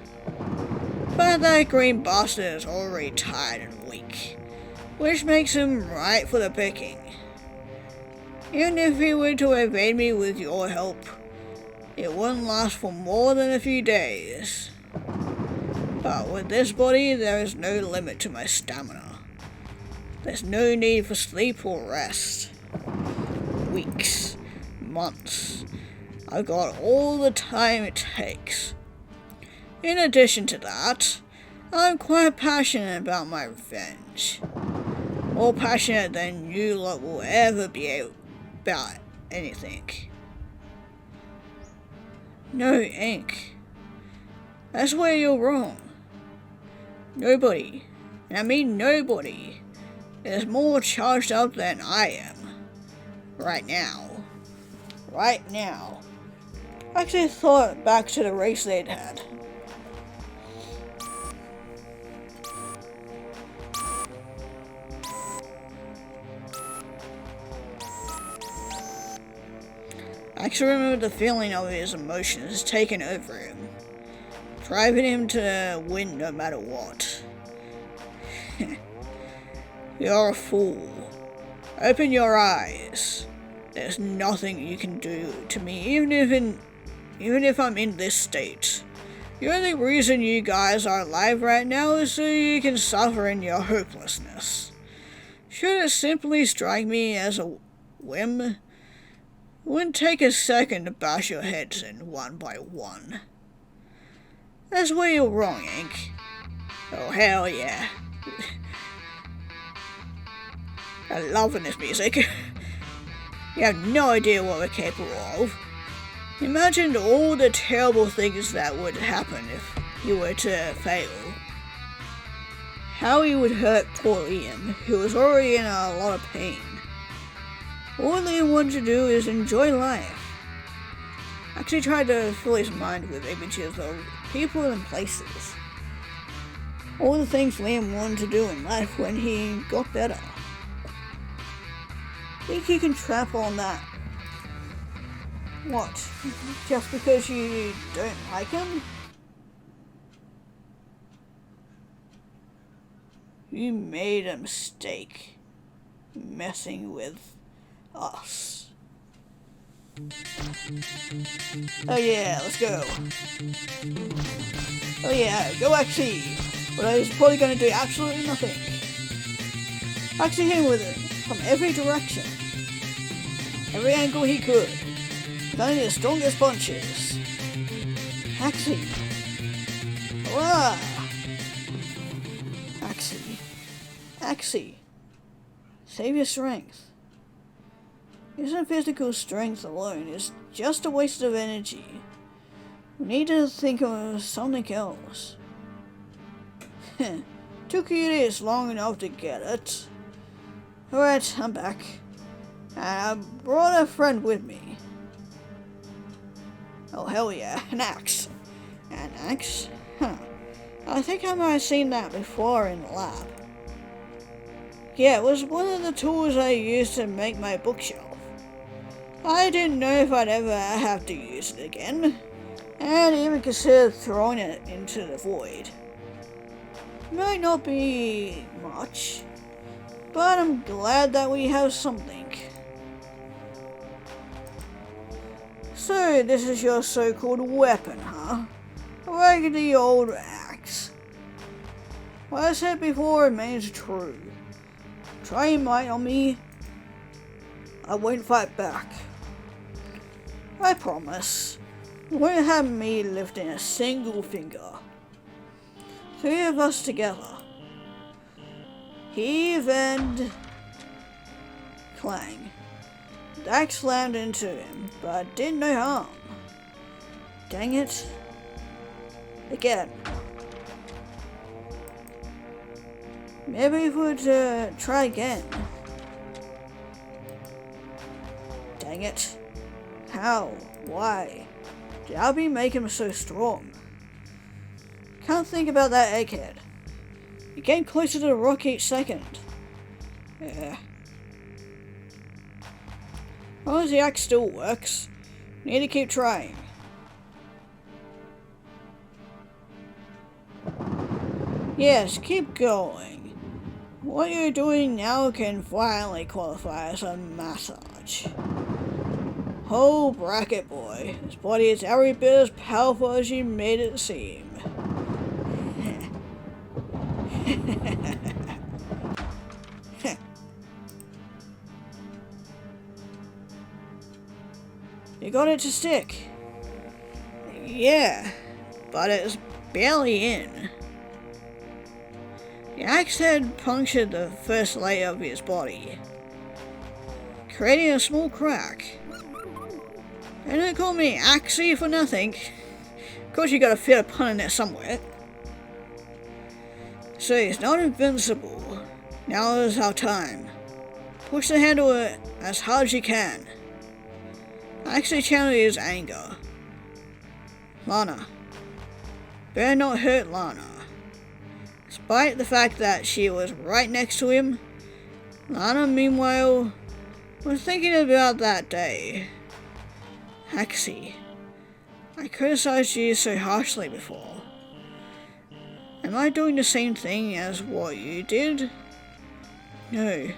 But that green bastard is already tired and weak, which makes him right for the picking. Even if he were to evade me with your help, it wouldn't last for more than a few days. But with this body, there is no limit to my stamina. There's no need for sleep or rest. Weeks, months, I've got all the time it takes. In addition to that, I'm quite passionate about my revenge. More passionate than you lot will ever be about anything. No, Ink. That's where you're wrong. Nobody, and I mean nobody, is more charged up than I am. Right now. Right now. I actually thought back to the race they'd had. I actually remember the feeling of his emotions taking over him, driving him to win no matter what. You're a fool. Open your eyes. There's nothing you can do to me, even if I'm in this state. The only reason you guys are alive right now is so you can suffer in your hopelessness. Should it simply strike me as a whim, it wouldn't take a second to bash your heads in one by one. That's where you're wrong, Ink. Oh, hell yeah. I'm loving this music. You have no idea what we're capable of. Imagine all the terrible things that would happen if you were to fail. How you would hurt poor Liam, who was already in a lot of pain. All Liam wanted to do is enjoy life. I actually tried to fill his mind with images of people and places. All the things Liam wanted to do in life when he got better. Think you can trap on that? What? Just because you don't like him? You made a mistake messing with us. Oh yeah, let's go. Oh yeah, go Axie. But he's probably gonna do absolutely nothing. Axie him with it from every direction. Every angle he could. With only the strongest punches. Axie. Hurrah! Axie. Axie. Save your strength. Using physical strength alone is just a waste of energy. We need to think of something else. Took you this long enough to get it. Alright, I'm back. And I brought a friend with me. Oh hell yeah, an axe. An axe? Huh. I think I might have seen that before in the lab. Yeah, it was one of the tools I used to make my bookshelf. I didn't know if I'd ever have to use it again, and even considered throwing it into the void. Might not be much, but I'm glad that we have something. So, this is your so-called weapon, huh? A raggedy old axe. What I said before remains true. Try your might on me, I won't fight back. I promise. You won't have me lifting a single finger. 3 of us together. Heave and clang. The axe slammed into him, but did no harm. Dang it. Again. Maybe we would try again. Dang it. How? Why? That'll be making him so strong. Can't think about that egghead. You're getting closer to the rock each second. Yeah. As long as the axe still works, we need to keep trying. Yes, keep going. What you're doing now can finally qualify as a massage. Oh, bracket boy, his body is every bit as powerful as you made it seem. You got it to stick. Yeah, but it's barely in. The axe head punctured the first layer of his body, creating a small crack. They don't call me Axie for nothing. Of course you gotta fit a pun in there somewhere. So he's not invincible. Now is our time. Push the handle as hard as you can. Axie channeled his anger. Lana. Better not hurt Lana. Despite the fact that she was right next to him, Lana, meanwhile, was thinking about that day. Axie, I criticized you so harshly before. Am I doing the same thing as what you did? No.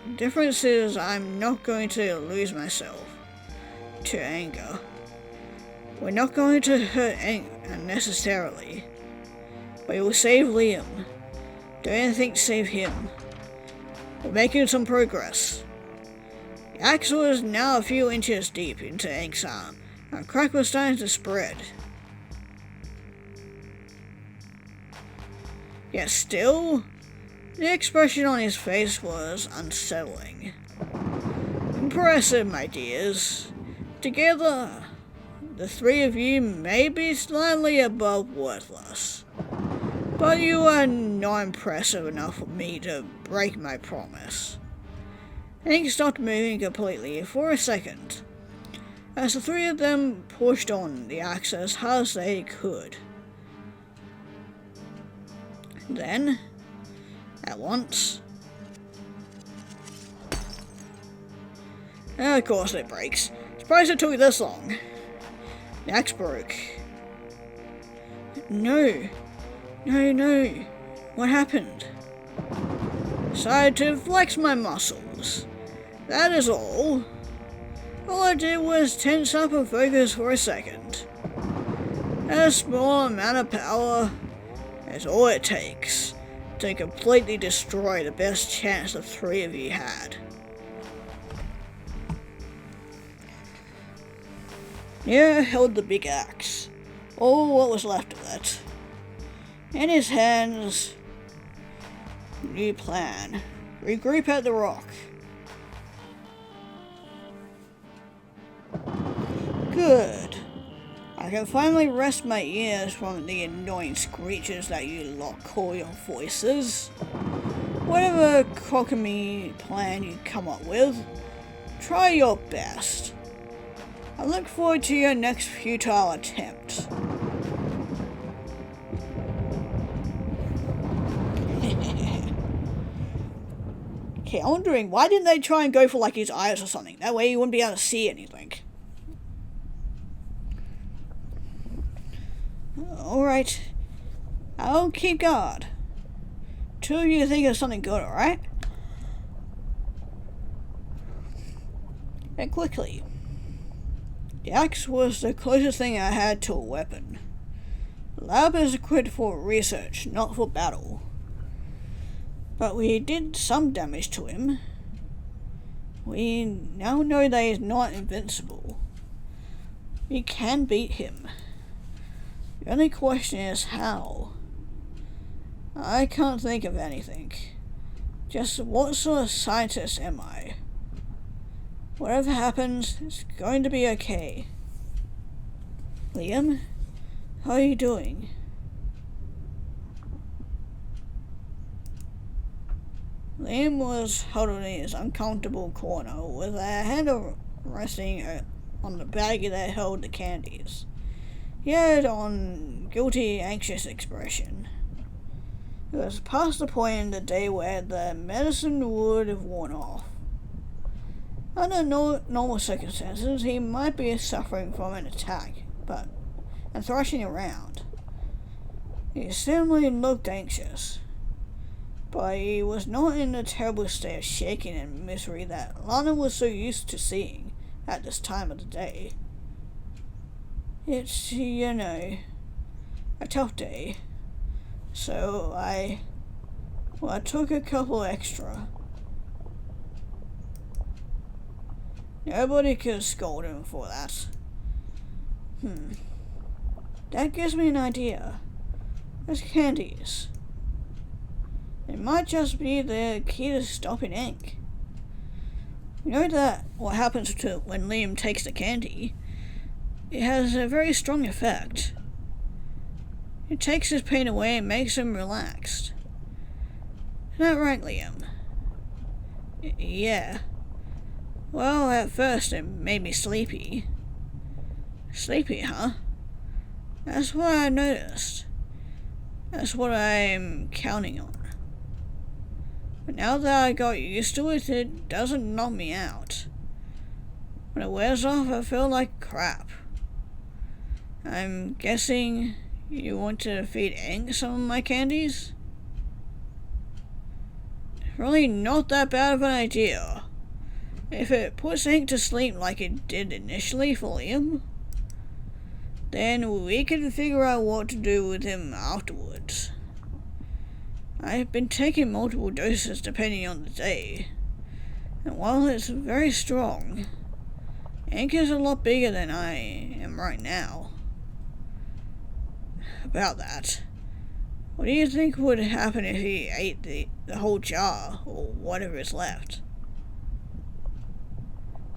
The difference is I'm not going to lose myself to anger. We're not going to hurt unnecessarily. We will save Liam. Do anything to save him. We're making some progress. The axe was now a few inches deep into Ank's arm, and a crack was starting to spread. Yet still, the expression on his face was unsettling. Impressive, my dears. Together, the three of you may be slightly above worthless, but you are not impressive enough for me to break my promise. Hank stopped moving completely for a second, as the three of them pushed on the axe as hard as they could. Then, at once, of course it breaks. Surprised it took this long. The axe broke. No. What happened? Decided to flex my muscles. That is all. All I did was tense up and focus for a second. A small amount of power is all it takes to completely destroy the best chance the three of you had. Nero held the big axe, all what was left of it. In his hands, new plan. Regroup at the rock. Good. I can finally rest my ears from the annoying screeches that you lot call your voices. Whatever cockamy plan you come up with, try your best. I look forward to your next futile attempt. Okay, I'm wondering, why didn't they try and go for like his eyes or something? That way you wouldn't be able to see anything. Alright. I'll keep guard. Two of you think of something good, alright? And quickly. The axe was the closest thing I had to a weapon. The lab is equipped for research, not for battle. But we did some damage to him. We now know that he's not invincible. We can beat him. The only question is how. I can't think of anything. Just what sort of scientist am I? Whatever happens, it's going to be okay. Liam, how are you doing? Liam was huddled in his uncomfortable corner with a hand resting on the bag that held the candies. He had on guilty, anxious expression. It was past the point in the day where the medicine would have worn off. Under normal circumstances, he might be suffering from an attack, and thrashing around. He certainly looked anxious, but he was not in the terrible state of shaking and misery that Lana was so used to seeing at this time of the day. It's, a tough day, so I took a couple extra. Nobody could scold him for that. That gives me an idea. Those candies. It might just be the key to stopping ink. You know that what happens when Liam takes the candy? It has a very strong effect. It takes his pain away and makes him relaxed. Isn't that right, Liam? Yeah. Well, at first it made me sleepy. Sleepy, huh? That's what I noticed. That's what I'm counting on. But now that I got used to it, it doesn't knock me out. When it wears off, I feel like crap. I'm guessing you want to feed Ink some of my candies? Really not that bad of an idea. If it puts Ink to sleep like it did initially for Liam, then we can figure out what to do with him afterwards. I've been taking multiple doses depending on the day, and while it's very strong, Ink is a lot bigger than I am right now. About that, what do you think would happen if he ate the whole jar, or whatever is left?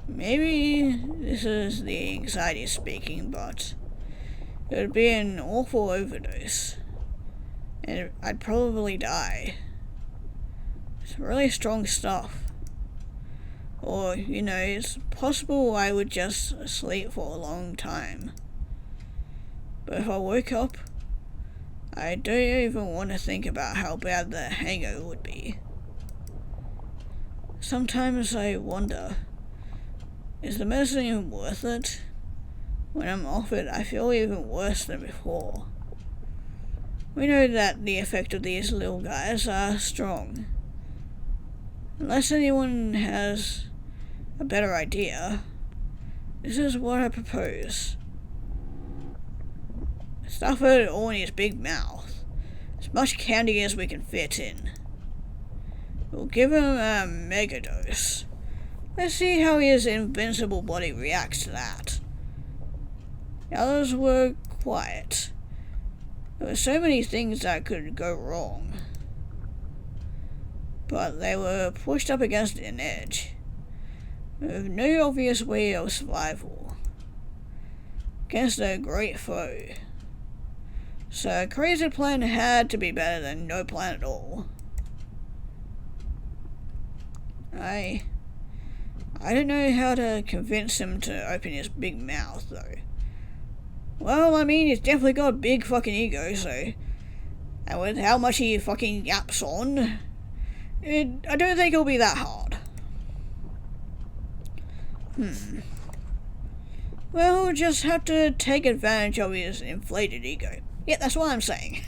Maybe this is the anxiety speaking, but it would be an awful overdose, and I'd probably die. It's really strong stuff. Or, it's possible I would just sleep for a long time. But if I woke up, I don't even want to think about how bad the hangover would be. Sometimes I wonder, is the medicine even worth it? When I'm off it, I feel even worse than before. We know that the effect of these little guys are strong. Unless anyone has a better idea, this is what I propose. Stuff it all in his big mouth. As much candy as we can fit in. We'll give him a mega dose. Let's see how his invincible body reacts to that. The others were quiet. There were so many things that could go wrong. But they were pushed up against an edge, with no obvious way of survival, against a great foe. So a crazy plan had to be better than no plan at all. I don't know how to convince him to open his big mouth, though. Well, I mean, he's definitely got a big fucking ego, so... And with how much he fucking yaps on, I don't think it'll be that hard. Well, we'll just have to take advantage of his inflated ego. Yeah, that's what I'm saying.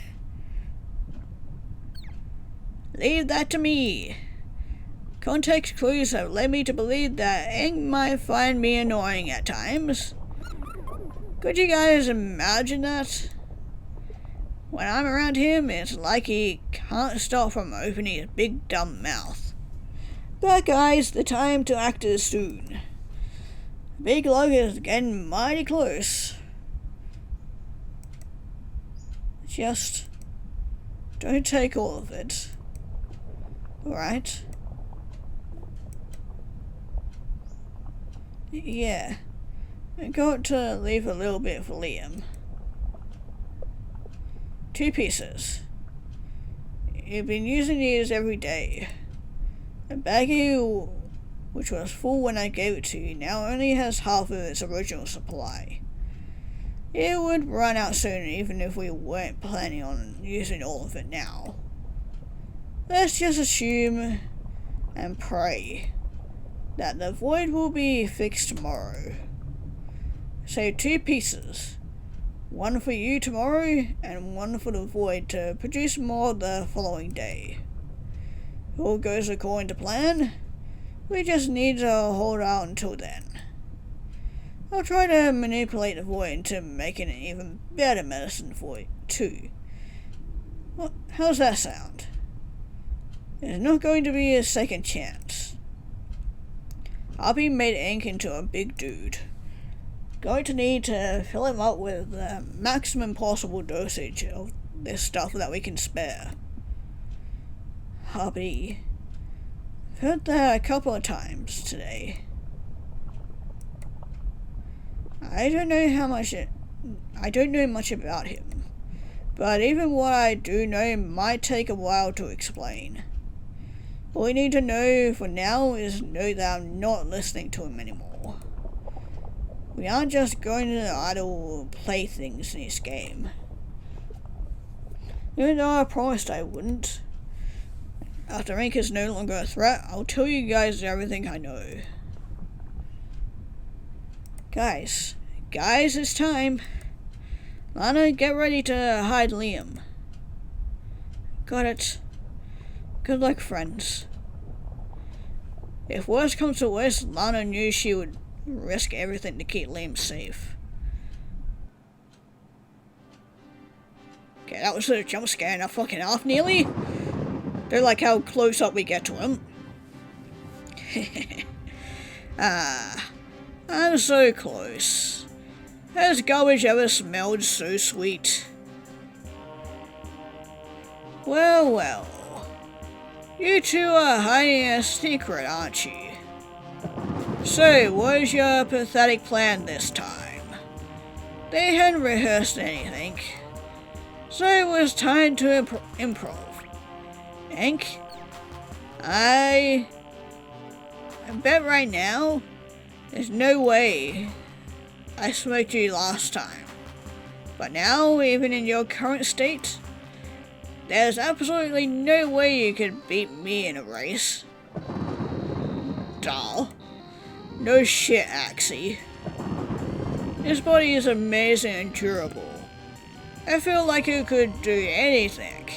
Leave that to me. Context clues have led me to believe that Eng might find me annoying at times. Could you guys imagine that? When I'm around him, it's like he can't stop from opening his big dumb mouth. But guys, the time to act is soon. Big lug is getting mighty close. Just don't take all of it. Alright? Yeah. I got to leave a little bit for Liam. 2 pieces. You've been using these every day. A baggie which was full when I gave it to you, now only has half of its original supply. It would run out soon even if we weren't planning on using all of it now. Let's just assume and pray that the void will be fixed tomorrow. So 2 pieces. One for you tomorrow and one for the void to produce more the following day. If all goes according to plan, we just need to hold out until then. I'll try to manipulate the void into making an even better medicine for it too. Well, how's that sound? There's not going to be a second chance. Harpy made Ink into a big dude. Going to need to fill him up with the maximum possible dosage of this stuff that we can spare. Harpy. I've heard that a couple of times today. I don't know much about him, but even what I do know might take a while to explain. All we need to know for now is know that I'm not listening to him anymore. We aren't just going to idle playthings in this game. Even though I promised I wouldn't. After Ink is no longer a threat, I'll tell you guys everything I know. Guys, it's time. Lana, get ready to hide Liam. Got it. Good luck, friends. If worst comes to worst, Lana knew she would risk everything to keep Liam safe. Okay, that was a jump scare and a fucking off nearly. They're like how close up we get to him. I'm so close. Has garbage ever smelled so sweet? Well. You two are hiding a secret, aren't you? So, what is your pathetic plan this time? They hadn't rehearsed anything, so it was time to improv. Ink, I bet right now, there's no way I smoked you last time. But now, even in your current state, there's absolutely no way you could beat me in a race. Doll. No shit, Axie. This body is amazing and durable. I feel like it could do anything.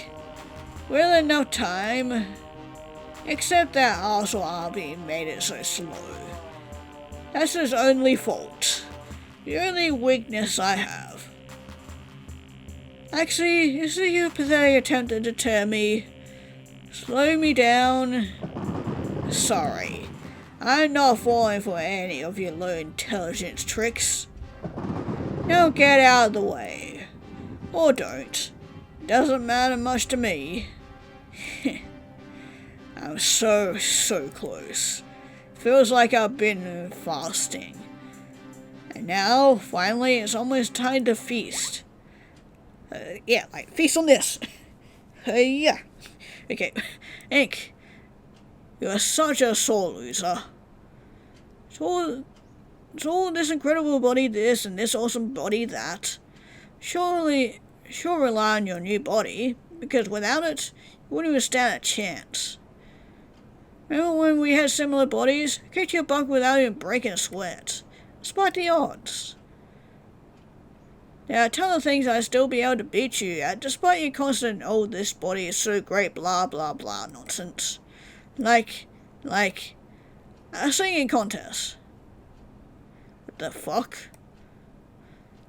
With enough time. Except that Axolotl made it so slow. That's his only fault. The only weakness I have. Actually, is it your pathetic attempt to deter me? Slow me down? Sorry. I'm not falling for any of your low intelligence tricks. Now get out of the way. Or don't. Doesn't matter much to me. I'm so close. Feels like I've been fasting. And now, finally, it's almost time to feast. Yeah, like, feast on this. Yeah. Okay, Ink, you're such a sore loser. So this incredible body this and this awesome body that. Sure rely on your new body, because without it, you wouldn't even stand a chance. Remember when we had similar bodies? I kicked your butt without even breaking a sweat. Despite the odds. There are a ton of things I'd still be able to beat you at, despite your constant, oh, this body is so great, blah, blah, blah nonsense. Like, a singing contest. What the fuck?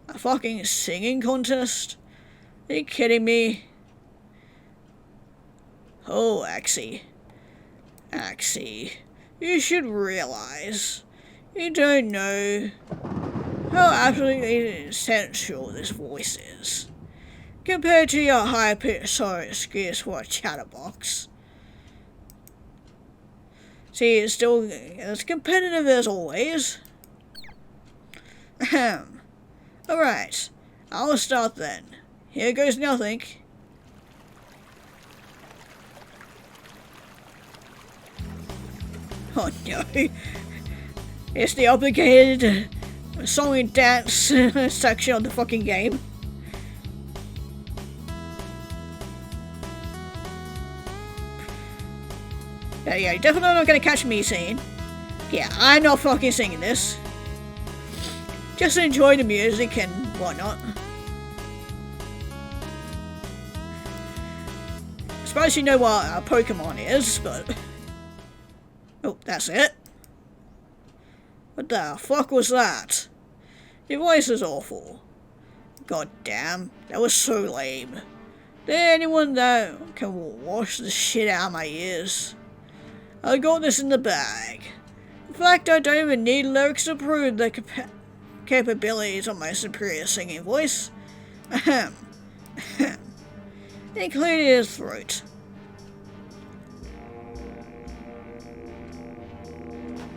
A fucking singing contest? Are you kidding me? Oh, Axie, you should realize, you don't know how absolutely sensual this voice is, compared to your high-pitched excuse for a chatterbox. See, it's still as competitive as always. Ahem. Alright, I'll start then. Here goes nothing. Oh no. It's the obligated song and dance section of the fucking game. Yeah, you're definitely not gonna catch me singing. Yeah, I'm not fucking singing this. Just enjoy the music and whatnot. I suppose you know what a Pokemon is, but... Oh, that's it. What the fuck was that? Your voice is awful. God damn, that was so lame. Is there anyone that can wash the shit out of my ears? I got this in the bag. In fact, I don't even need lyrics to prove the capabilities of my superior singing voice. Ahem. Ahem. He cleared his throat.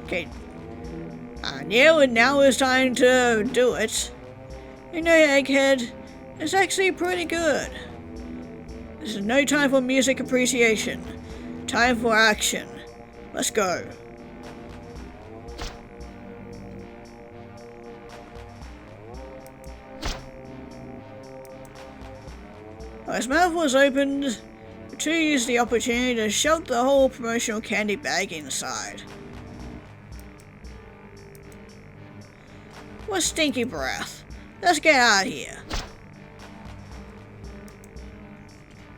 Okay. I knew it, now it's time to do it. You know, Egghead, it's actually pretty good. This is no time for music appreciation. Time for action. Let's go. His mouth was opened, the two used the opportunity to shove the whole promotional candy bag inside. What stinky breath. Let's get out of here.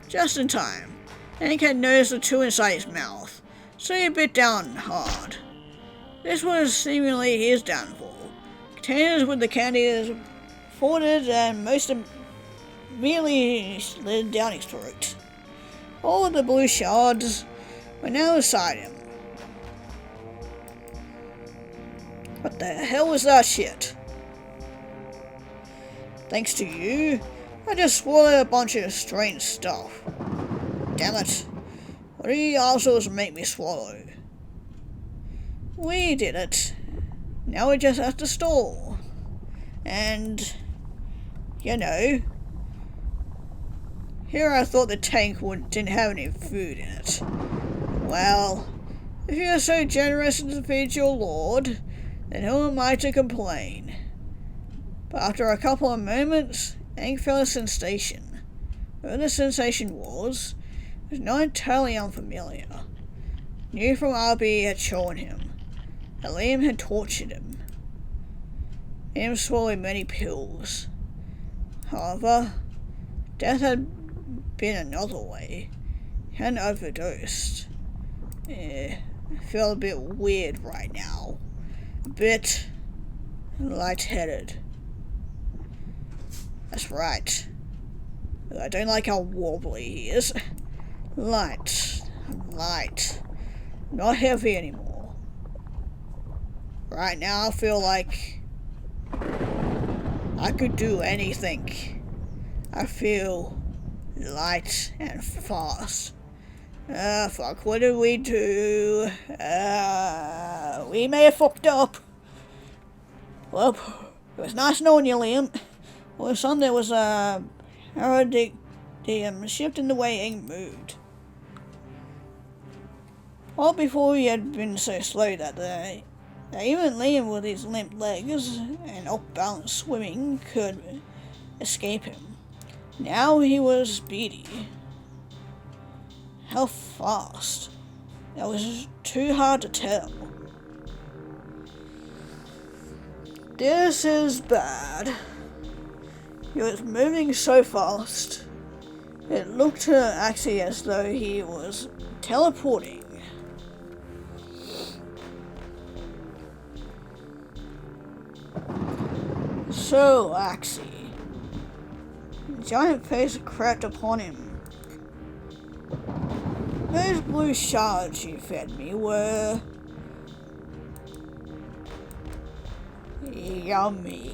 Just in time. Hank had noticed the two inside his mouth, so he bit down hard. This was seemingly his downfall. Containers with the candy folded and most immediately slid down his throat. All of the blue shards were now inside him. What the hell was that shit? Thanks to you, I just swallowed a bunch of strange stuff. Damn it. What do you assholes make me swallow? We did it. Now we just have to stall. And, you know, here I thought the tank didn't have any food in it. Well, if you're so generous to feed your lord, then who am I to complain? But after a couple of moments, Hank felt a sensation. Whatever the sensation was not entirely unfamiliar. Knew from RB had shown him that Liam had tortured him. Liam swallowed many pills. However, death had been another way. He hadn't overdosed. I feel a bit weird right now. A bit lightheaded. That's right. I don't like how wobbly he is. Light. Not heavy anymore. Right now I feel like I could do anything. I feel light and fast. Fuck, what did we do? We may have fucked up. Well, it was nice knowing you, Liam. All of a sudden there was a shift in the way Ing moved. All before he had been so slow that even Liam with his limp legs and off-balance swimming could escape him. Now he was speedy. How fast? That was too hard to tell. This is bad. He was moving so fast. It looked actually as though he was teleporting. So, Axie. The giant face cracked upon him. Those blue shards you fed me were yummy.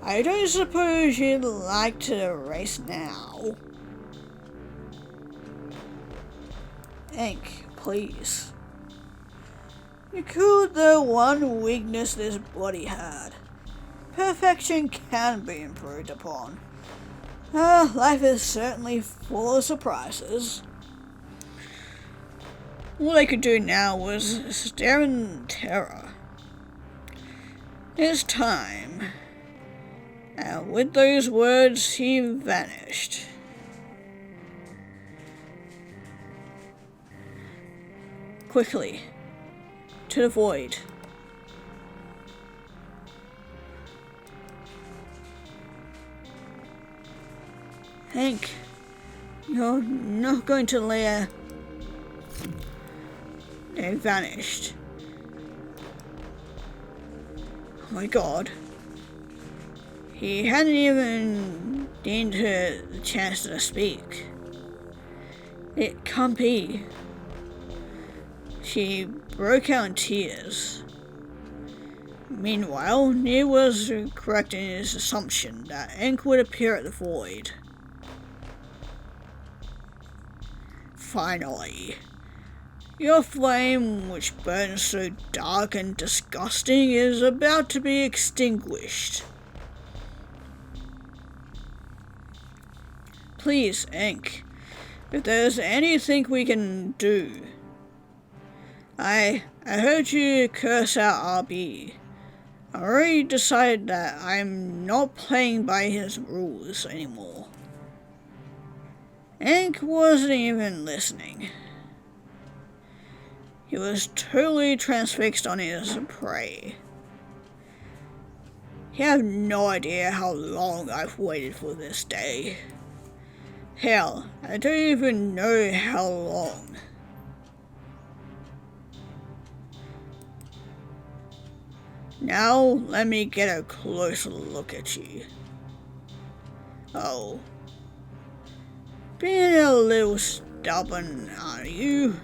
I don't suppose you'd like to race now? Ink, please. You could the one weakness this body had. Perfection can be improved upon. Life is certainly full of surprises. All I could do now was stare in terror. It's time. And with those words, he vanished. Quickly, to the void. Hank, you're not going to lair. They vanished. Oh my god. He hadn't even gained her the chance to speak. It can't be. She broke out in tears. Meanwhile, Neil was correct in his assumption that Ink would appear at the void. Finally. Your flame, which burns so dark and disgusting, is about to be extinguished. Please, Ink, if there's anything we can do. I heard you curse out RB. I already decided that I'm not playing by his rules anymore. Ink wasn't even listening. He was totally transfixed on his prey. You have no idea how long I've waited for this day. Hell, I don't even know how long. Now, let me get a closer look at you. Oh. Being a little stubborn, aren't you?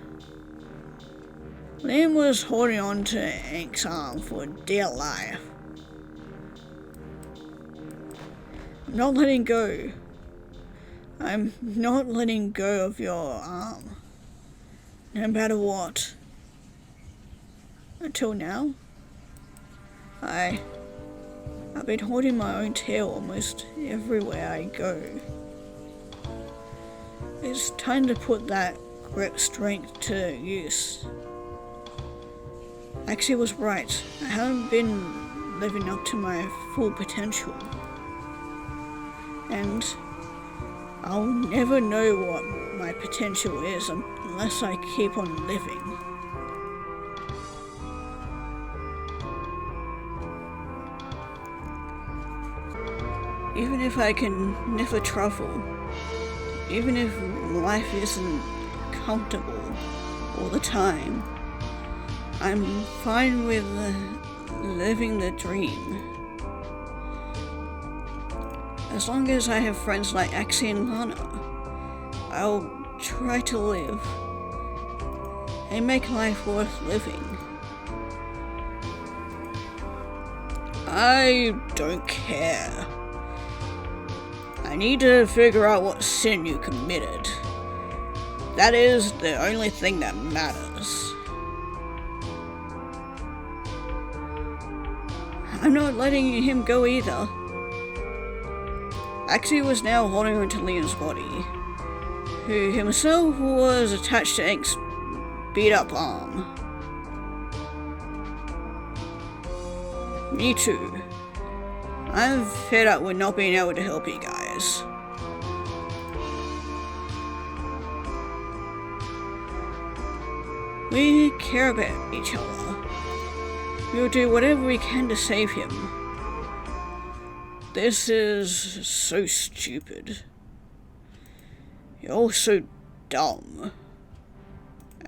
Liam was holding on to Ink's arm for dear life. I'm not letting go. I'm not letting go of your arm. No matter what. Until now. I've been holding my own tail almost everywhere I go. It's time to put that grip strength to use. Axie was right. I haven't been living up to my full potential. And I'll never know what my potential is unless I keep on living. Even if I can never travel, even if life isn't comfortable all the time, I'm fine with living the dream. As long as I have friends like Axie and Lana, I'll try to live and make life worth living. I don't care. I need to figure out what sin you committed. That is the only thing that matters. I'm not letting him go either. Axie was now holding onto Liam's body, who himself was attached to Ink's beat-up arm. Me too. I'm fed up with not being able to help you guys. We care about each other. We'll do whatever we can to save him. This is so stupid. You're all so dumb.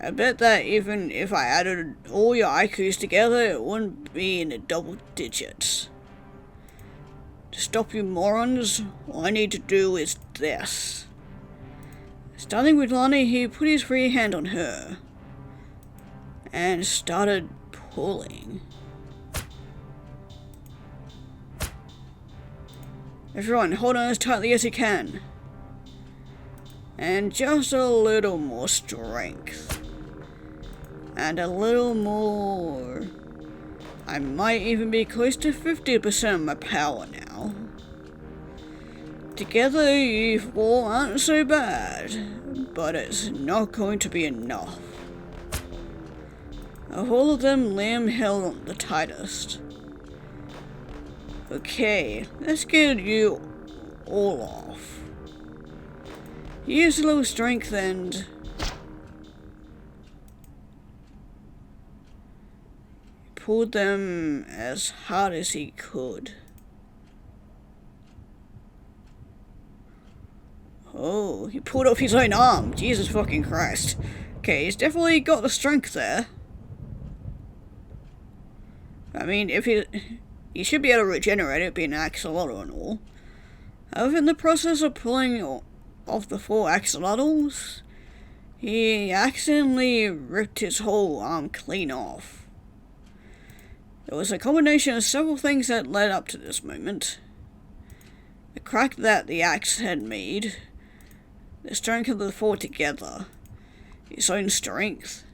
I bet that even if I added all your IQs together, it wouldn't be in the double digits. To stop you morons, all I need to do is this. Starting with Lana, he put his free hand on her and started pulling. Everyone, hold on as tightly as you can. And just a little more strength. And a little more. I might even be close to 50% of my power now. Together, you four aren't so bad, but it's not going to be enough. Of all of them, Liam held the tightest. Okay, let's get you all off. Use a little strength and... pulled them as hard as he could. Oh, he pulled off his own arm. Jesus fucking Christ. Okay, he's definitely got the strength there. I mean, if he should be able to regenerate it, being an axolotl and all. However, in the process of pulling off the 4 axolotls, he accidentally ripped his whole arm clean off. It was a combination of several things that led up to this moment. The crack that the axe had made, the strength of the 4 together, his own strength,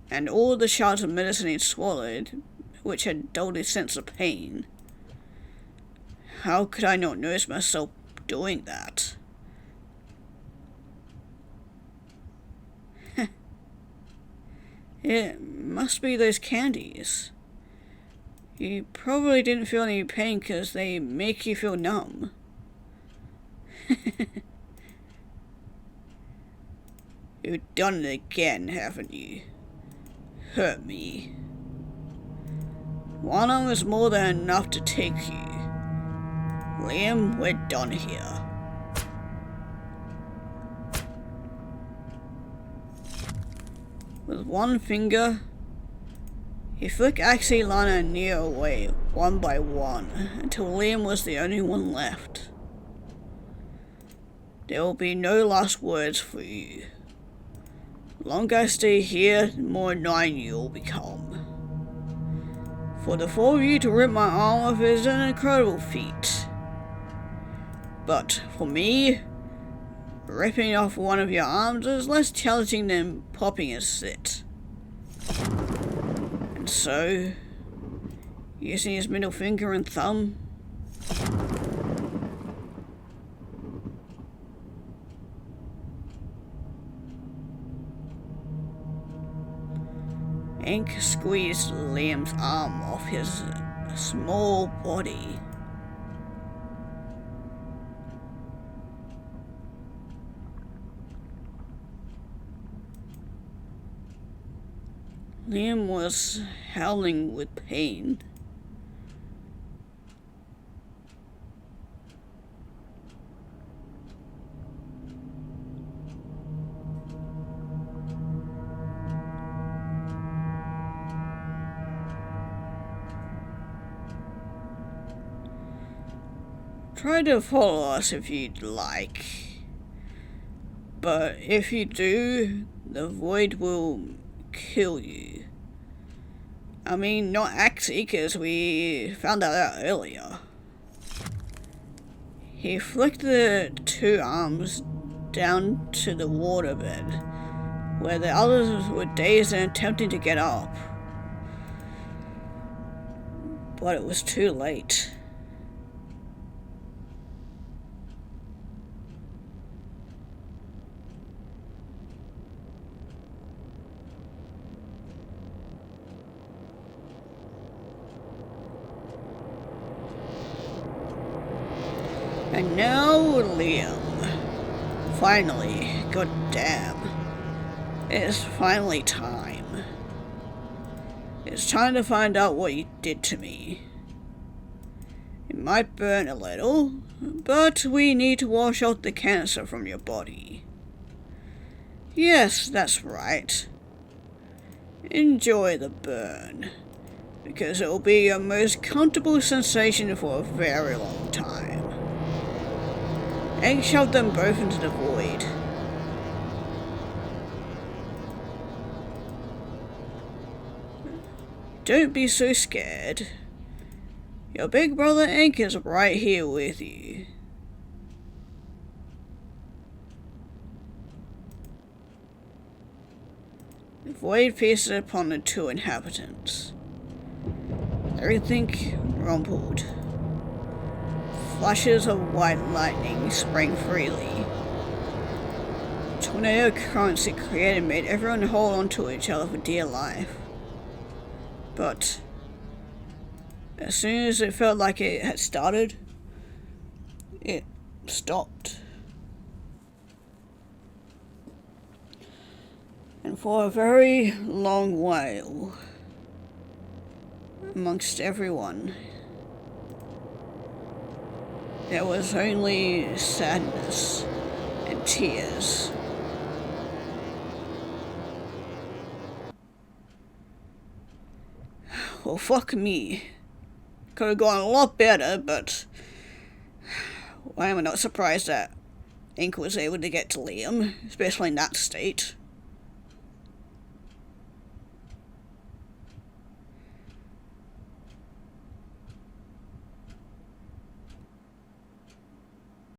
and all the shards of medicine he'd swallowed, which had dulled his sense of pain. How could I not notice myself doing that? It must be those candies. You probably didn't feel any pain because they make you feel numb. You've done it again, haven't you? Hurt me. One arm is more than enough to take you. Liam, we're done here. With one finger, he flicked Axolotl and Neo away, one by one, until Liam was the only one left. There will be no last words for you. The longer I stay here, the more annoying you will become. For the 4 of you to rip my arm off is an incredible feat. But for me, ripping off one of your arms is less challenging than popping a zit. And so, using his middle finger and thumb, Ink squeezed Liam's arm off his small body. Liam was howling with pain. Try to follow us if you'd like. But if you do, the void will kill you. I mean, not actually, because we found that out earlier. He flicked the 2 arms down to the waterbed, where the others were dazed and attempting to get up. But it was too late. And now, Liam. Finally, god damn. It's finally time. It's time to find out what you did to me. It might burn a little, but we need to wash out the cancer from your body. Yes, that's right. Enjoy the burn, because it will be your most comfortable sensation for a very long time. And shoved them both into the void. Don't be so scared. Your big brother Ink is right here with you. The void feasted upon the 2 inhabitants. Everything rumbled. Flashes of white lightning sprang freely. Tornado currents it created made everyone hold on to each other for dear life. but as soon as it felt like it had started, it stopped. And for a very long while, amongst everyone, there was only sadness and tears. Well, fuck me. Could have gone a lot better, but why am I not surprised that Ink was able to get to Liam, especially in that state?